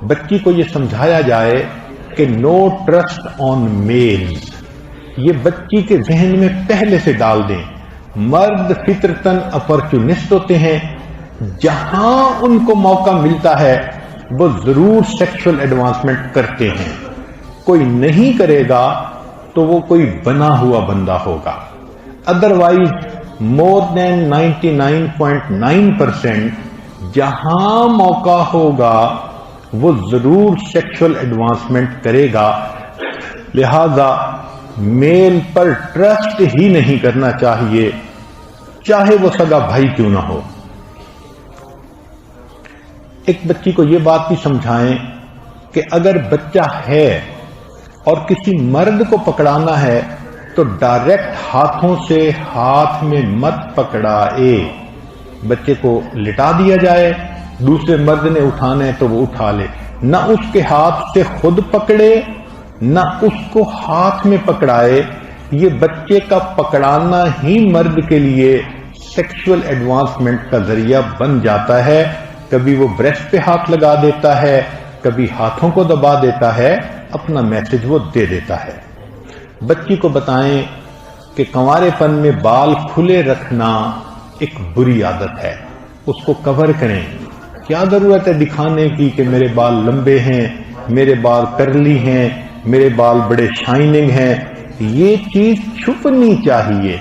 بچی کو یہ سمجھایا جائے کہ نو ٹرسٹ آن میلز، یہ بچی کے ذہن میں پہلے سے ڈال دیں۔ مرد فطرتاً اپرچونسٹ ہوتے ہیں، جہاں ان کو موقع ملتا ہے وہ ضرور سیکشل ایڈوانسمنٹ کرتے ہیں، کوئی نہیں کرے گا تو وہ کوئی بنا ہوا بندہ ہوگا۔ ادروائز مور دین 99.9% جہاں موقع ہوگا وہ ضرور سیکشل ایڈوانسمنٹ کرے گا، لہذا میل پر ٹرسٹ ہی نہیں کرنا چاہیے، چاہے وہ سگا بھائی کیوں نہ ہو۔ ایک بچی کو یہ بات بھی سمجھائیں کہ اگر بچہ ہے اور کسی مرد کو پکڑانا ہے تو ڈائریکٹ ہاتھوں سے ہاتھ میں مت پکڑائے، بچے کو لٹا دیا جائے، دوسرے مرد نے اٹھانا ہے تو وہ اٹھا لے، نہ اس کے ہاتھ سے خود پکڑے نہ اس کو ہاتھ میں پکڑائے۔ یہ بچے کا پکڑانا ہی مرد کے لیے سیکشل ایڈوانسمنٹ کا ذریعہ بن جاتا ہے۔ کبھی وہ بریسٹ پہ ہاتھ لگا دیتا ہے، کبھی ہاتھوں کو دبا دیتا ہے، اپنا میسج وہ دے دیتا ہے۔ بچی کو بتائیں کہ کنوارے پن میں بال کھلے رکھنا ایک بری عادت ہے، اس کو کور کریں۔ کیا ضرورت ہے دکھانے کی کہ میرے بال لمبے ہیں، میرے بال کرلی ہیں، میرے بال بڑے شائننگ ہیں؟ یہ چیز چھپنی چاہیے۔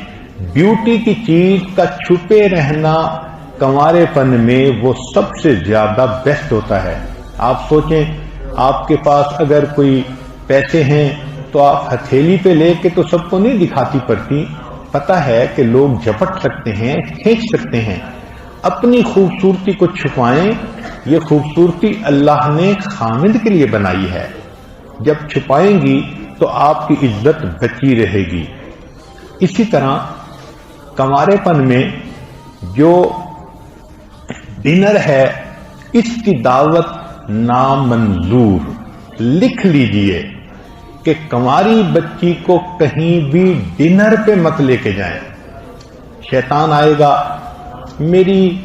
بیوٹی کی چیز کا چھپے رہنا کنوارے پن میں وہ سب سے زیادہ بیسٹ ہوتا ہے۔ آپ سوچیں، آپ کے پاس اگر کوئی پیسے ہیں تو آپ ہتھیلی پہ لے کے تو سب کو نہیں دکھاتی پڑتی، پتہ ہے کہ لوگ جھپٹ سکتے ہیں، کھینچ سکتے ہیں۔ اپنی خوبصورتی کو چھپائیں، یہ خوبصورتی اللہ نے خامد کے لیے بنائی ہے، جب چھپائیں گی تو آپ کی عزت بچی رہے گی۔ اسی طرح کنوارے پن میں جو ڈنر ہے اس کی دعوت نامنظور، لکھ لیجئے کہ کنواری بچی کو کہیں بھی ڈنر پہ مت لے کے جائیں۔ شیطان آئے گا، میری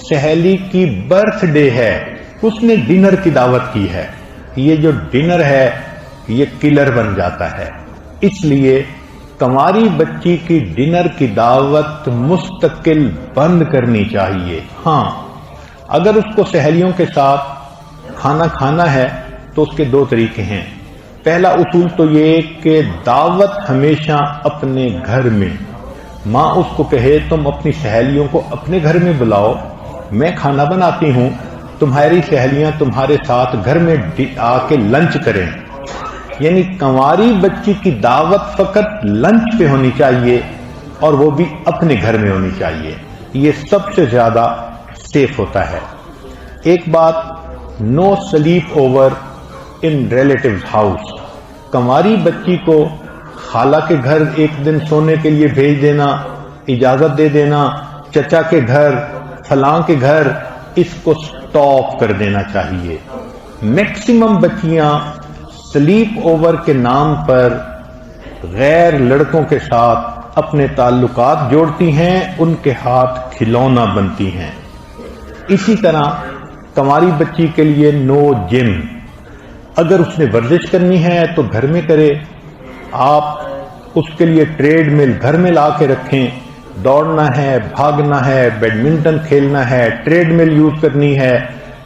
سہیلی کی برتھ ڈے ہے، اس نے ڈنر کی دعوت کی ہے، یہ جو ڈنر ہے یہ کلر بن جاتا ہے۔ اس لیے کنواری بچی کی ڈنر کی دعوت مستقل بند کرنی چاہیے۔ ہاں، اگر اس کو سہیلیوں کے ساتھ کھانا کھانا ہے تو اس کے دو طریقے ہیں۔ پہلا اصول تو یہ کہ دعوت ہمیشہ اپنے گھر میں، ماں اس کو کہے تم اپنی سہیلیوں کو اپنے گھر میں بلاؤ، میں کھانا بناتی ہوں، تمہاری سہیلیاں تمہارے ساتھ گھر میں آ کے لنچ کریں۔ یعنی کنواری بچی کی دعوت فقط لنچ پہ ہونی چاہیے اور وہ بھی اپنے گھر میں ہونی چاہیے، یہ سب سے زیادہ سیف ہوتا ہے۔ ایک بات، no sleep over in relatives house. کنواری بچی کو خالہ کے گھر ایک دن سونے کے لیے بھیج دینا، اجازت دے دینا، چچا کے گھر، فلاں کے گھر، اس کو سٹاپ کر دینا چاہیے۔ میکسیمم بچیاں سلیپ اوور کے نام پر غیر لڑکوں کے ساتھ اپنے تعلقات جوڑتی ہیں، ان کے ہاتھ کھلونا بنتی ہیں۔ اسی طرح کنواری بچی کے لیے نو جم، اگر اس نے ورزش کرنی ہے تو گھر میں کرے، آپ اس کے لیے ٹریڈ مل گھر میں لا کے رکھیں، دوڑنا ہے، بھاگنا ہے، بیڈمنٹن کھیلنا ہے، ٹریڈ مل یوز کرنی ہے،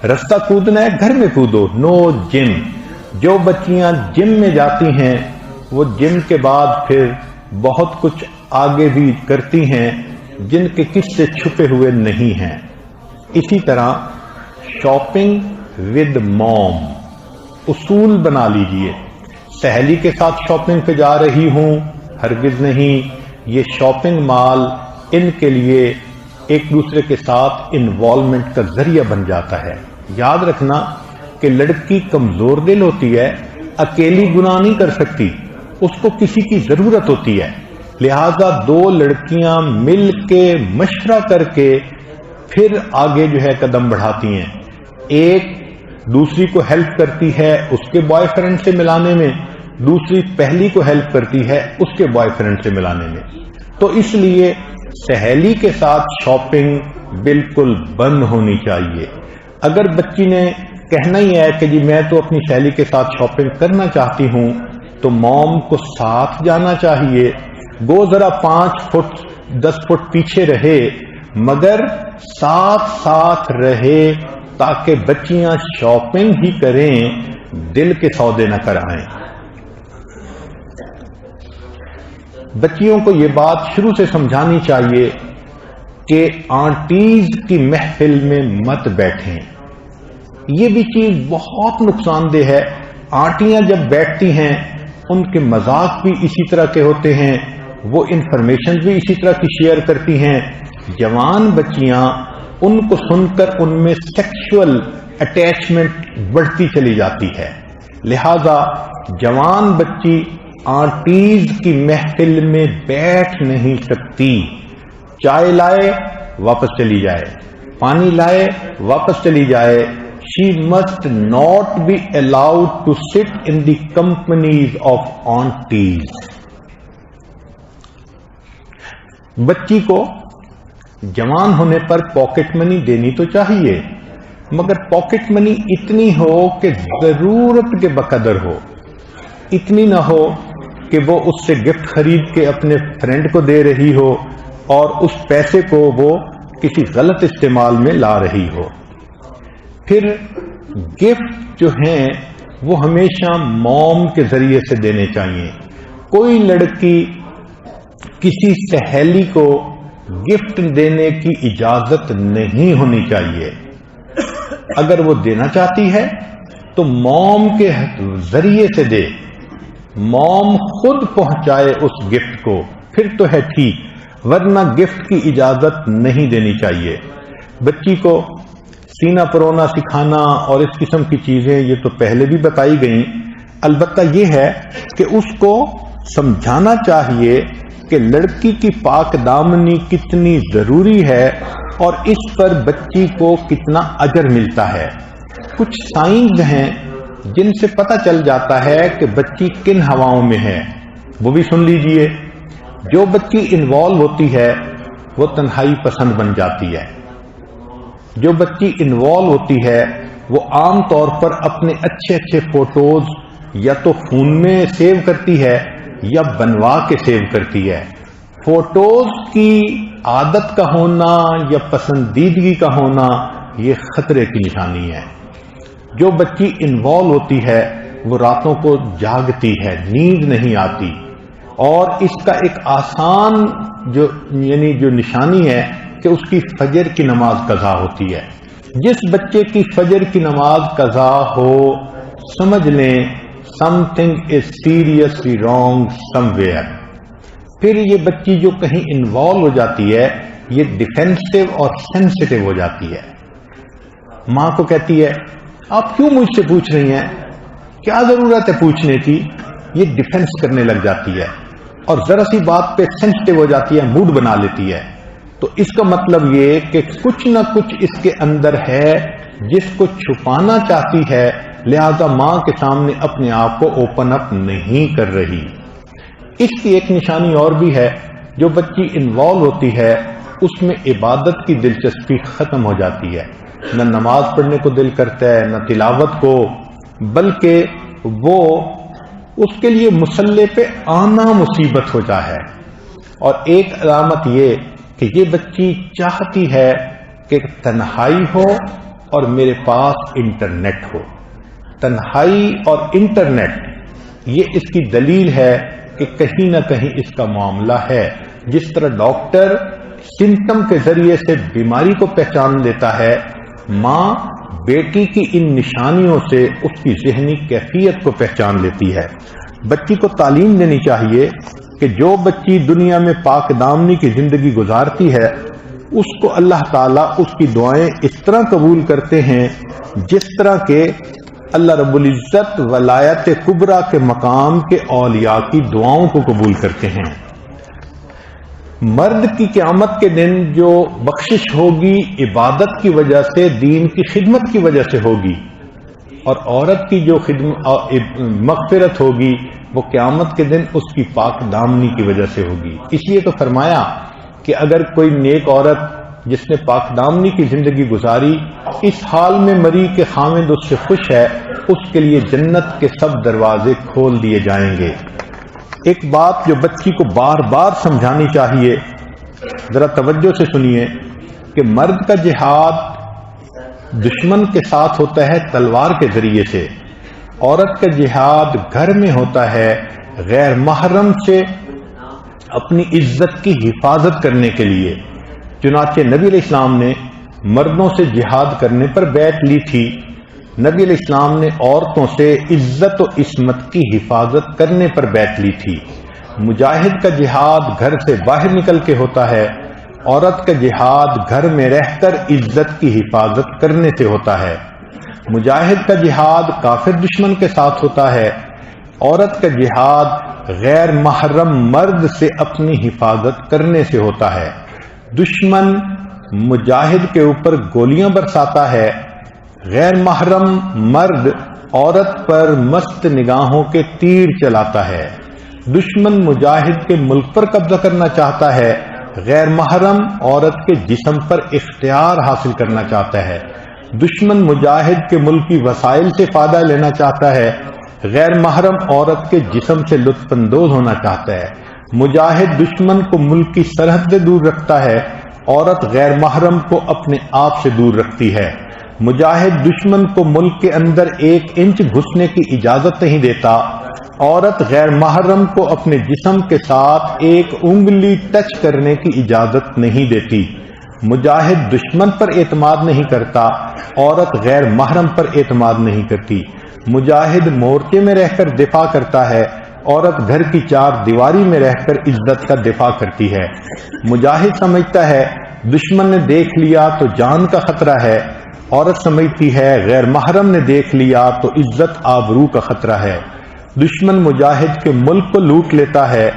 رستہ کودنا ہے، گھر میں کودو، نو جم۔ جو بچیاں جم میں جاتی ہیں وہ جم کے بعد پھر بہت کچھ آگے بھی کرتی ہیں جن کے قصے چھپے ہوئے نہیں ہیں۔ اسی طرح شاپنگ ود موم. اصول بنا لیجئے. سہیلی کے ساتھ شاپنگ پہ جا رہی ہوں، ہرگز نہیں. یہ شاپنگ مال ان کے لیے ایک دوسرے کے ساتھ انوالومنٹ کا ذریعہ بن جاتا ہے. یاد رکھنا کہ لڑکی کمزور دل ہوتی ہے، اکیلی گناہ نہیں کر سکتی، اس کو کسی کی ضرورت ہوتی ہے. لہذا دو لڑکیاں مل کے مشورہ کر کے پھر آگے جو ہے قدم بڑھاتی ہیں. ایک دوسری کو ہیلپ کرتی ہے اس کے بوائے فرینڈ سے ملانے میں، دوسری پہلی کو ہیلپ کرتی ہے اس کے بوائے فرینڈ سے ملانے میں. تو اس لیے سہیلی کے ساتھ شاپنگ بالکل بند ہونی چاہیے. اگر بچی نے کہنا ہی ہے کہ جی میں تو اپنی سہیلی کے ساتھ شاپنگ کرنا چاہتی ہوں، تو موم کو ساتھ جانا چاہیے. وہ ذرا 5 فٹ 10 فٹ پیچھے رہے، مگر ساتھ ساتھ رہے تاکہ بچیاں شاپنگ ہی کریں، دل کے سودے نہ کرائیں. بچیوں کو یہ بات شروع سے سمجھانی چاہیے کہ آنٹیز کی محفل میں مت بیٹھیں. یہ بھی چیز بہت نقصان دہ ہے. آنٹیاں جب بیٹھتی ہیں ان کے مذاق بھی اسی طرح کے ہوتے ہیں، وہ انفارمیشن بھی اسی طرح کی شیئر کرتی ہیں. جوان بچیاں ان کو سن کر ان میں سیکشول اٹیچمنٹ بڑھتی چلی جاتی ہے. لہذا جوان بچی آنٹیز کی محفل میں بیٹھ نہیں سکتی. چائے لائے واپس چلی جائے، پانی لائے واپس چلی جائے. She must not be allowed to sit in the companies of aunties. بچی کو جوان ہونے پر پاکٹ منی دینی تو چاہیے، مگر پاکٹ منی اتنی ہو کہ ضرورت کے بقدر ہو. اتنی نہ ہو کہ وہ اس سے گفٹ خرید کے اپنے فرینڈ کو دے رہی ہو اور اس پیسے کو وہ کسی غلط استعمال میں لا رہی ہو. پھر گفٹ جو ہیں وہ ہمیشہ موم کے ذریعے سے دینے چاہیے. کوئی لڑکی کسی سہیلی کو گفٹ دینے کی اجازت نہیں ہونی چاہیے. اگر وہ دینا چاہتی ہے تو موم کے ذریعے سے دے، موم خود پہنچائے اس گفٹ کو، پھر تو ہے ٹھیک، ورنہ گفٹ کی اجازت نہیں دینی چاہیے. بچی کو سینہ پرونا سکھانا اور اس قسم کی چیزیں یہ تو پہلے بھی بتائی گئیں. البتہ یہ ہے کہ اس کو سمجھانا چاہیے کہ لڑکی کی پاک دامنی کتنی ضروری ہے اور اس پر بچی کو کتنا اجر ملتا ہے. کچھ سائنز ہیں جن سے پتہ چل جاتا ہے کہ بچی کن ہواؤں میں ہے، وہ بھی سن لیجئے. جو بچی انوالو ہوتی ہے وہ تنہائی پسند بن جاتی ہے. جو بچی انوالو ہوتی ہے وہ عام طور پر اپنے اچھے اچھے فوٹوز یا تو فون میں سیو کرتی ہے یا بنوا کے سیو کرتی ہے. فوٹوز کی عادت کا ہونا یا پسندیدگی کا ہونا یہ خطرے کی نشانی ہے. جو بچی انوالو ہوتی ہے وہ راتوں کو جاگتی ہے، نیند نہیں آتی. اور اس کا ایک آسان جو نشانی ہے کہ اس کی فجر کی نماز قضا ہوتی ہے. جس بچے کی فجر کی نماز قضا ہو، سمجھ لیں some thing is seriously wrong some where. پھر یہ بچی جو کہیں انوالو ہو جاتی ہے یہ ڈیفینسو اور سینسٹیو ہو جاتی ہے. ماں کو کہتی ہے آپ کیوں مجھ سے پوچھ رہی ہیں، کیا ضرورت ہے پوچھنے کی. یہ ڈیفینس کرنے لگ جاتی ہے اور ذرا سی بات پہ سینسٹیو ہو جاتی ہے، موڈ بنا لیتی ہے. تو اس کا مطلب یہ کہ کچھ نہ کچھ اس کے اندر ہے جس کو چھپانا چاہتی ہے، لہذا ماں کے سامنے اپنے آپ کو اوپن اپ نہیں کر رہی. اس کی ایک نشانی اور بھی ہے، جو بچی انوالو ہوتی ہے اس میں عبادت کی دلچسپی ختم ہو جاتی ہے. نہ نماز پڑھنے کو دل کرتا ہے، نہ تلاوت کو، بلکہ وہ اس کے لیے مصلی پہ آنا مصیبت ہو جا ہے. اور ایک علامت یہ کہ یہ بچی چاہتی ہے کہ تنہائی ہو اور میرے پاس انٹرنیٹ ہو. تنہائی اور انٹرنیٹ یہ اس کی دلیل ہے کہ کہیں نہ کہیں اس کا معاملہ ہے. جس طرح ڈاکٹر سمٹم کے ذریعے سے بیماری کو پہچان لیتا ہے، ماں بیٹی کی ان نشانیوں سے اس کی ذہنی کیفیت کو پہچان لیتی ہے۔ بچی کو تعلیم دینی چاہیے کہ جو بچی دنیا میں پاک دامنی کی زندگی گزارتی ہے اس کو اللہ تعالیٰ اس کی دعائیں اس طرح قبول کرتے ہیں جس طرح کہ اللہ رب العزت ولایت کبریٰ کے مقام کے اولیاء کی دعاؤں کو قبول کرتے ہیں۔ مرد کی قیامت کے دن جو بخشش ہوگی عبادت کی وجہ سے، دین کی خدمت کی وجہ سے ہوگی، اور عورت کی جو مغفرت ہوگی وہ قیامت کے دن اس کی پاک دامنی کی وجہ سے ہوگی۔ اس لیے تو فرمایا کہ اگر کوئی نیک عورت جس نے پاک دامنی کی زندگی گزاری اس حال میں مری کہ خاوند اس سے خوش ہے، اس کے لیے جنت کے سب دروازے کھول دیے جائیں گے۔ ایک بات جو بچی کو بار بار سمجھانی چاہیے، ذرا توجہ سے سنیے، کہ مرد کا جہاد دشمن کے ساتھ ہوتا ہے تلوار کے ذریعے سے، عورت کا جہاد گھر میں ہوتا ہے غیر محرم سے اپنی عزت کی حفاظت کرنے کے لیے۔ چنانچہ نبی علیہ السلام نے مردوں سے جہاد کرنے پر بیعت لی تھی، نبی علیہ السلام نے عورتوں سے عزت و عصمت کی حفاظت کرنے پر بیعت لی تھی۔ مجاہد کا جہاد گھر سے باہر نکل کے ہوتا ہے، عورت کا جہاد گھر میں رہ کر عزت کی حفاظت کرنے سے ہوتا ہے۔ مجاہد کا جہاد کافر دشمن کے ساتھ ہوتا ہے، عورت کا جہاد غیر محرم مرد سے اپنی حفاظت کرنے سے ہوتا ہے۔ دشمن مجاہد کے اوپر گولیاں برساتا ہے، غیر محرم مرد عورت پر مست نگاہوں کے تیر چلاتا ہے۔ دشمن مجاہد کے ملک پر قبضہ کرنا چاہتا ہے، غیر محرم عورت کے جسم پر اختیار حاصل کرنا چاہتا ہے۔ دشمن مجاہد کے ملکی وسائل سے فائدہ لینا چاہتا ہے، غیر محرم عورت کے جسم سے لطف اندوز ہونا چاہتا ہے۔ مجاہد دشمن کو ملک کی سرحد سے دور رکھتا ہے، عورت غیر محرم کو اپنے آپ سے دور رکھتی ہے۔ مجاہد دشمن کو ملک کے اندر 1 انچ گھسنے کی اجازت نہیں دیتا، عورت غیر محرم کو اپنے جسم کے ساتھ 1 انگلی ٹچ کرنے کی اجازت نہیں دیتی۔ مجاہد دشمن پر اعتماد نہیں کرتا، عورت غیر محرم پر اعتماد نہیں کرتی۔ مجاہد مورچے میں رہ کر دفاع کرتا ہے، عورت گھر کی 4 دیواری میں رہ کر عزت کا دفاع کرتی ہے۔ مجاہد سمجھتا ہے دشمن نے دیکھ لیا تو جان کا خطرہ ہے، عورت سمجھتی ہے غیر محرم نے دیکھ لیا تو عزت آبرو کا خطرہ ہے۔ دشمن مجاہد کے ملک کو لوٹ لیتا ہے،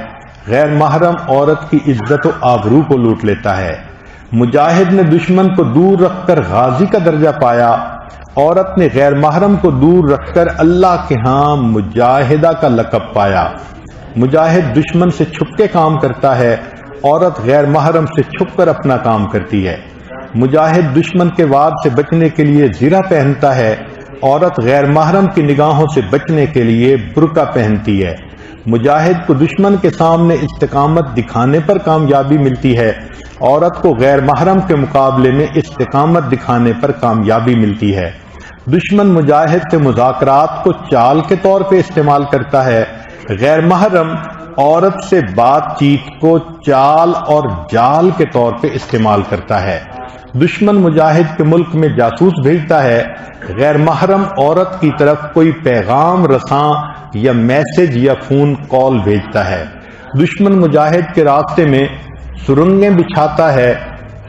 غیر محرم عورت کی عزت و آبرو کو لوٹ لیتا ہے۔ مجاہد نے دشمن کو دور رکھ کر غازی کا درجہ پایا، عورت نے غیر محرم کو دور رکھ کر اللہ کے ہاں مجاہدہ کا لقب پایا۔ مجاہد دشمن سے چھپ کے کام کرتا ہے، عورت غیر محرم سے چھپ کر اپنا کام کرتی ہے۔ مجاہد دشمن کے وار سے بچنے کے لیے زرہ پہنتا ہے، عورت غیر محرم کی نگاہوں سے بچنے کے لیے برقع پہنتی ہے۔ مجاہد کو دشمن کے سامنے استقامت دکھانے پر کامیابی ملتی ہے، عورت کو غیر محرم کے مقابلے میں استقامت دکھانے پر کامیابی ملتی ہے۔ دشمن مجاہد سے مذاکرات کو چال کے طور پہ استعمال کرتا ہے، غیر محرم عورت سے بات چیت کو چال اور جال کے طور پہ استعمال کرتا ہے۔ دشمن مجاہد کے ملک میں جاسوس بھیجتا ہے، غیر محرم عورت کی طرف کوئی پیغام رساں یا میسج یا فون کال بھیجتا ہے۔ دشمن مجاہد کے راستے میں سرنگیں بچھاتا ہے،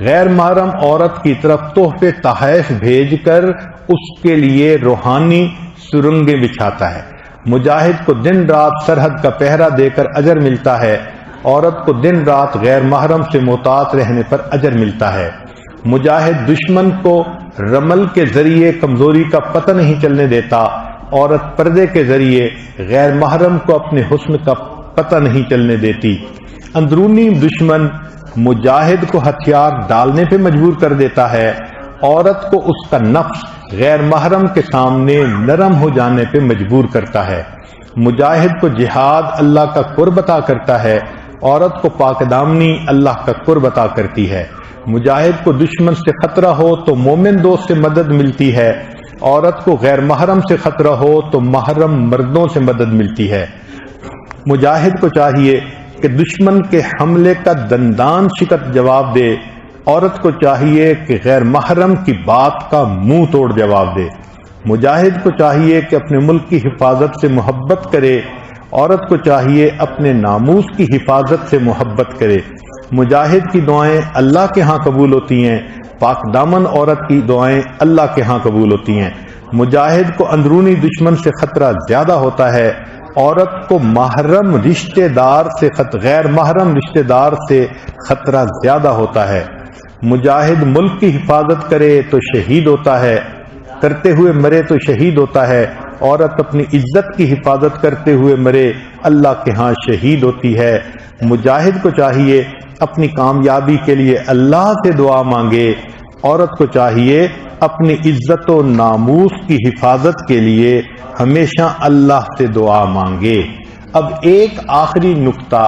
غیر محرم عورت کی طرف تحفے تحائف بھیج کر اس کے لیے روحانی سرنگیں بچھاتا ہے۔ مجاہد کو دن رات سرحد کا پہرا دے کر اجر ملتا ہے، عورت کو دن رات غیر محرم سے محتاط رہنے پر اجر ملتا ہے۔ مجاہد دشمن کو رمل کے ذریعے کمزوری کا پتہ نہیں چلنے دیتا، عورت پردے کے ذریعے غیر محرم کو اپنے حسن کا پتہ نہیں چلنے دیتی۔ اندرونی دشمن مجاہد کو ہتھیار ڈالنے پہ مجبور کر دیتا ہے، عورت کو اس کا نفس غیر محرم کے سامنے نرم ہو جانے پہ مجبور کرتا ہے۔ مجاہد کو جہاد اللہ کا قرب عطا کرتا ہے، عورت کو پاک دامنی اللہ کا قرب عطا کرتی ہے۔ مجاہد کو دشمن سے خطرہ ہو تو مومن دوست سے مدد ملتی ہے، عورت کو غیر محرم سے خطرہ ہو تو محرم مردوں سے مدد ملتی ہے۔ مجاہد کو چاہیے کہ دشمن کے حملے کا دندان شکست جواب دے، عورت کو چاہیے کہ غیر محرم کی بات کا منہ توڑ جواب دے. مجاہد کو چاہیے کہ اپنے ملک کی حفاظت سے محبت کرے. عورت کو چاہیے اپنے ناموس کی حفاظت سے محبت کرے. مجاہد کی دعائیں اللہ کے ہاں قبول ہوتی ہیں، پاک دامن عورت کی دعائیں اللہ کے ہاں قبول ہوتی ہیں. مجاہد کو اندرونی دشمن سے خطرہ زیادہ ہوتا ہے، عورت کو محرم رشتہ دار سے غیر محرم رشتہ دار سے خطرہ زیادہ ہوتا ہے. مجاہد ملک کی حفاظت کرے تو شہید ہوتا ہے، کرتے ہوئے مرے تو شہید ہوتا ہے. عورت اپنی عزت کی حفاظت کرتے ہوئے مرے، اللہ کے ہاں شہید ہوتی ہے. مجاہد کو چاہیے اپنی کامیابی کے لیے اللہ سے دعا مانگے. عورت کو چاہیے اپنی عزت و ناموس کی حفاظت کے لیے ہمیشہ اللہ سے دعا مانگے. اب ایک آخری نقطہ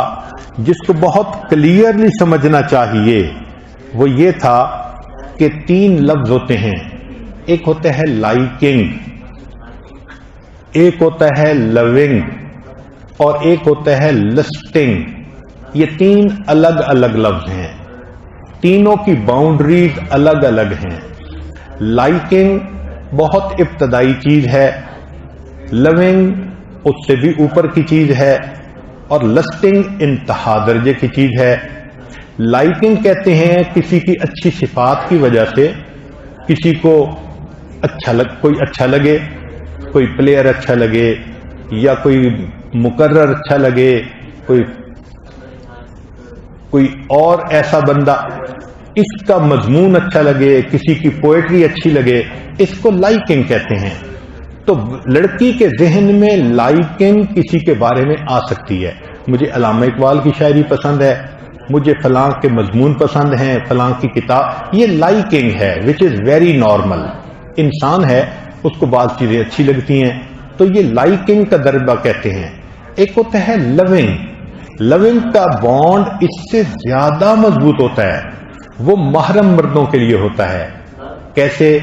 جس کو بہت کلیئرلی سمجھنا چاہیے وہ یہ تھا کہ 3 لفظ ہوتے ہیں. ایک ہوتا ہے لائکنگ، ایک ہوتا ہے لونگ، اور ایک ہوتا ہے لسٹنگ. یہ 3 الگ الگ لفظ ہیں، تینوں کی باؤنڈریز الگ الگ ہیں. لائکنگ بہت ابتدائی چیز ہے، لونگ اس سے بھی اوپر کی چیز ہے، اور لسٹنگ انتہا درجے کی چیز ہے. لائکنگ کہتے ہیں کسی کی اچھی صفات کی وجہ سے کسی کو کوئی اچھا لگے، کوئی پلیئر اچھا لگے، یا کوئی مقرر اچھا لگے، کوئی اور ایسا بندہ اس کا مضمون اچھا لگے، کسی کی پوئٹری اچھی لگے، اس کو لائکنگ کہتے ہیں. تو لڑکی کے ذہن میں لائکنگ کسی کے بارے میں آ سکتی ہے. مجھے علامہ اقبال کی شاعری پسند ہے، مجھے فلاں کے مضمون پسند ہیں، فلاں کی کتاب. یہ لائکنگ ہے وچ از ویری نارمل. انسان ہے، اس کو بعض چیزیں اچھی لگتی ہیں، تو یہ لائکنگ کا درجہ کہتے ہیں. ایک ہوتا ہے لونگ. لونگ کا بانڈ اس سے زیادہ مضبوط ہوتا ہے، وہ محرم مردوں کے لیے ہوتا ہے. کیسے؟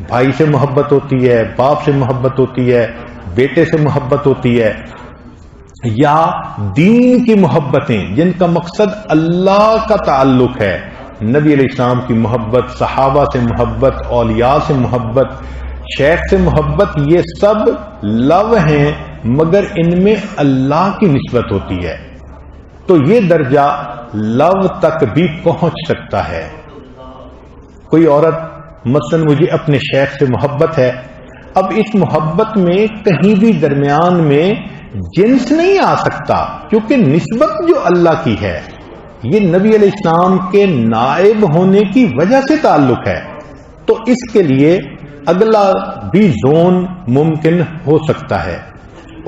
بھائی سے محبت ہوتی ہے، باپ سے محبت ہوتی ہے، بیٹے سے محبت ہوتی ہے، یا دین کی محبتیں جن کا مقصد اللہ کا تعلق ہے. نبی علیہ السلام کی محبت، صحابہ سے محبت، اولیاء سے محبت، شیخ سے محبت، یہ سب لو ہیں مگر ان میں اللہ کی نسبت ہوتی ہے. تو یہ درجہ لو تک بھی پہنچ سکتا ہے. کوئی عورت مثلا مجھے اپنے شیخ سے محبت ہے، اب اس محبت میں کہیں بھی درمیان میں جنس نہیں آ سکتا، کیونکہ نسبت جو اللہ کی ہے یہ نبی علیہ السلام کے نائب ہونے کی وجہ سے تعلق ہے. تو اس کے لیے اگلا بھی زون ممکن ہو سکتا ہے.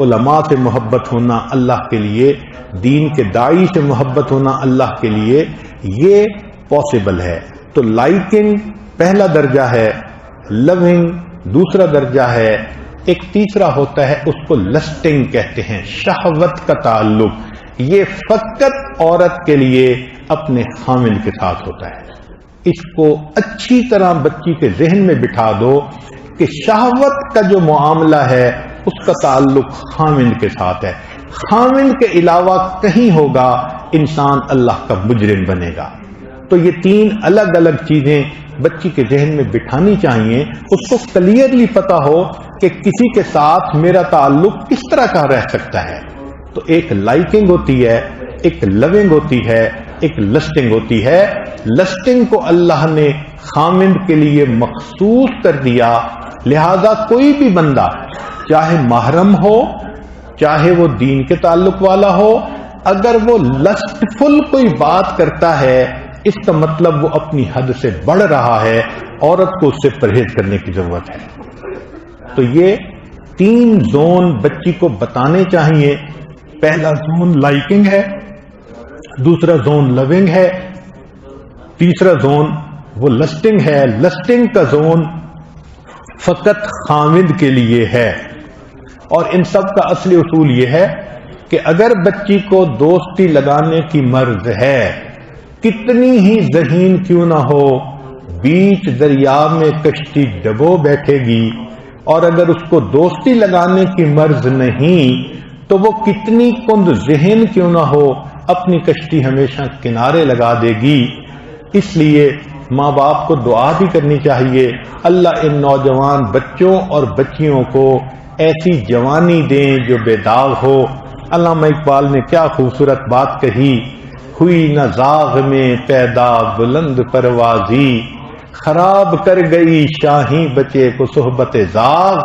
علماء سے محبت ہونا اللہ کے لیے، دین کے داعی سے محبت ہونا اللہ کے لیے، یہ پاسبل ہے. تو لائکنگ پہلا درجہ ہے، لونگ دوسرا درجہ ہے، ایک تیسرا ہوتا ہے اس کو لسٹنگ کہتے ہیں، شہوت کا تعلق. یہ فقط عورت کے لیے اپنے خامن کے ساتھ ہوتا ہے. اس کو اچھی طرح بچی کے ذہن میں بٹھا دو کہ شہوت کا جو معاملہ ہے اس کا تعلق خامن کے ساتھ ہے. خامن کے علاوہ کہیں ہوگا انسان اللہ کا مجرم بنے گا. تو یہ 3 الگ الگ چیزیں بچی کے ذہن میں بٹھانی چاہیے. اس کو کلیئرلی پتا ہو کہ کسی کے ساتھ میرا تعلق کس طرح کا رہ سکتا ہے. تو ایک لائکنگ ہوتی ہے، ایک لونگ ہوتی ہے، ایک لسٹنگ ہوتی ہے. لسٹنگ کو اللہ نے خامند کے لیے مخصوص کر دیا، لہذا کوئی بھی بندہ چاہے محرم ہو، چاہے وہ دین کے تعلق والا ہو، اگر وہ لسٹ فل کوئی بات کرتا ہے اس کا مطلب وہ اپنی حد سے بڑھ رہا ہے. عورت کو اس سے پرہیز کرنے کی ضرورت ہے. تو یہ 3 زون بچی کو بتانے چاہیے. پہلا زون لائکنگ ہے، دوسرا زون لونگ ہے، تیسرا زون وہ لسٹنگ ہے. لسٹنگ کا زون فقط خامد کے لیے ہے. اور ان سب کا اصلی اصول یہ ہے کہ اگر بچی کو دوستی لگانے کی مرض ہے، کتنی ہی ذہین کیوں نہ ہو، بیچ دریا میں کشتی ڈبو بیٹھے گی. اور اگر اس کو دوستی لگانے کی مرض نہیں تو وہ کتنی کند ذہن کیوں نہ ہو، اپنی کشتی ہمیشہ کنارے لگا دے گی. اس لیے ماں باپ کو دعا بھی کرنی چاہیے، اللہ ان نوجوان بچوں اور بچیوں کو ایسی جوانی دیں جو بے داغ ہو۔ علامہ اقبال نے کیا خوبصورت بات کہی، ہوئی نہ زاغ میں پیدا بلند پروازی، خراب کر گئی شاہی بچے کو صحبت زاغ،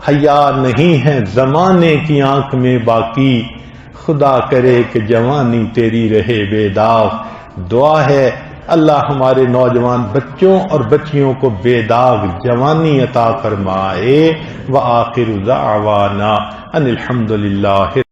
حیا نہیں ہے زمانے کی آنکھ میں باقی، خدا کرے کہ جوانی تیری رہے بے داغ۔ دعا ہے اللہ ہمارے نوجوان بچوں اور بچیوں کو بے داغ جوانی عطا فرمائے۔ وآخر دعوانا ان الحمد للہ۔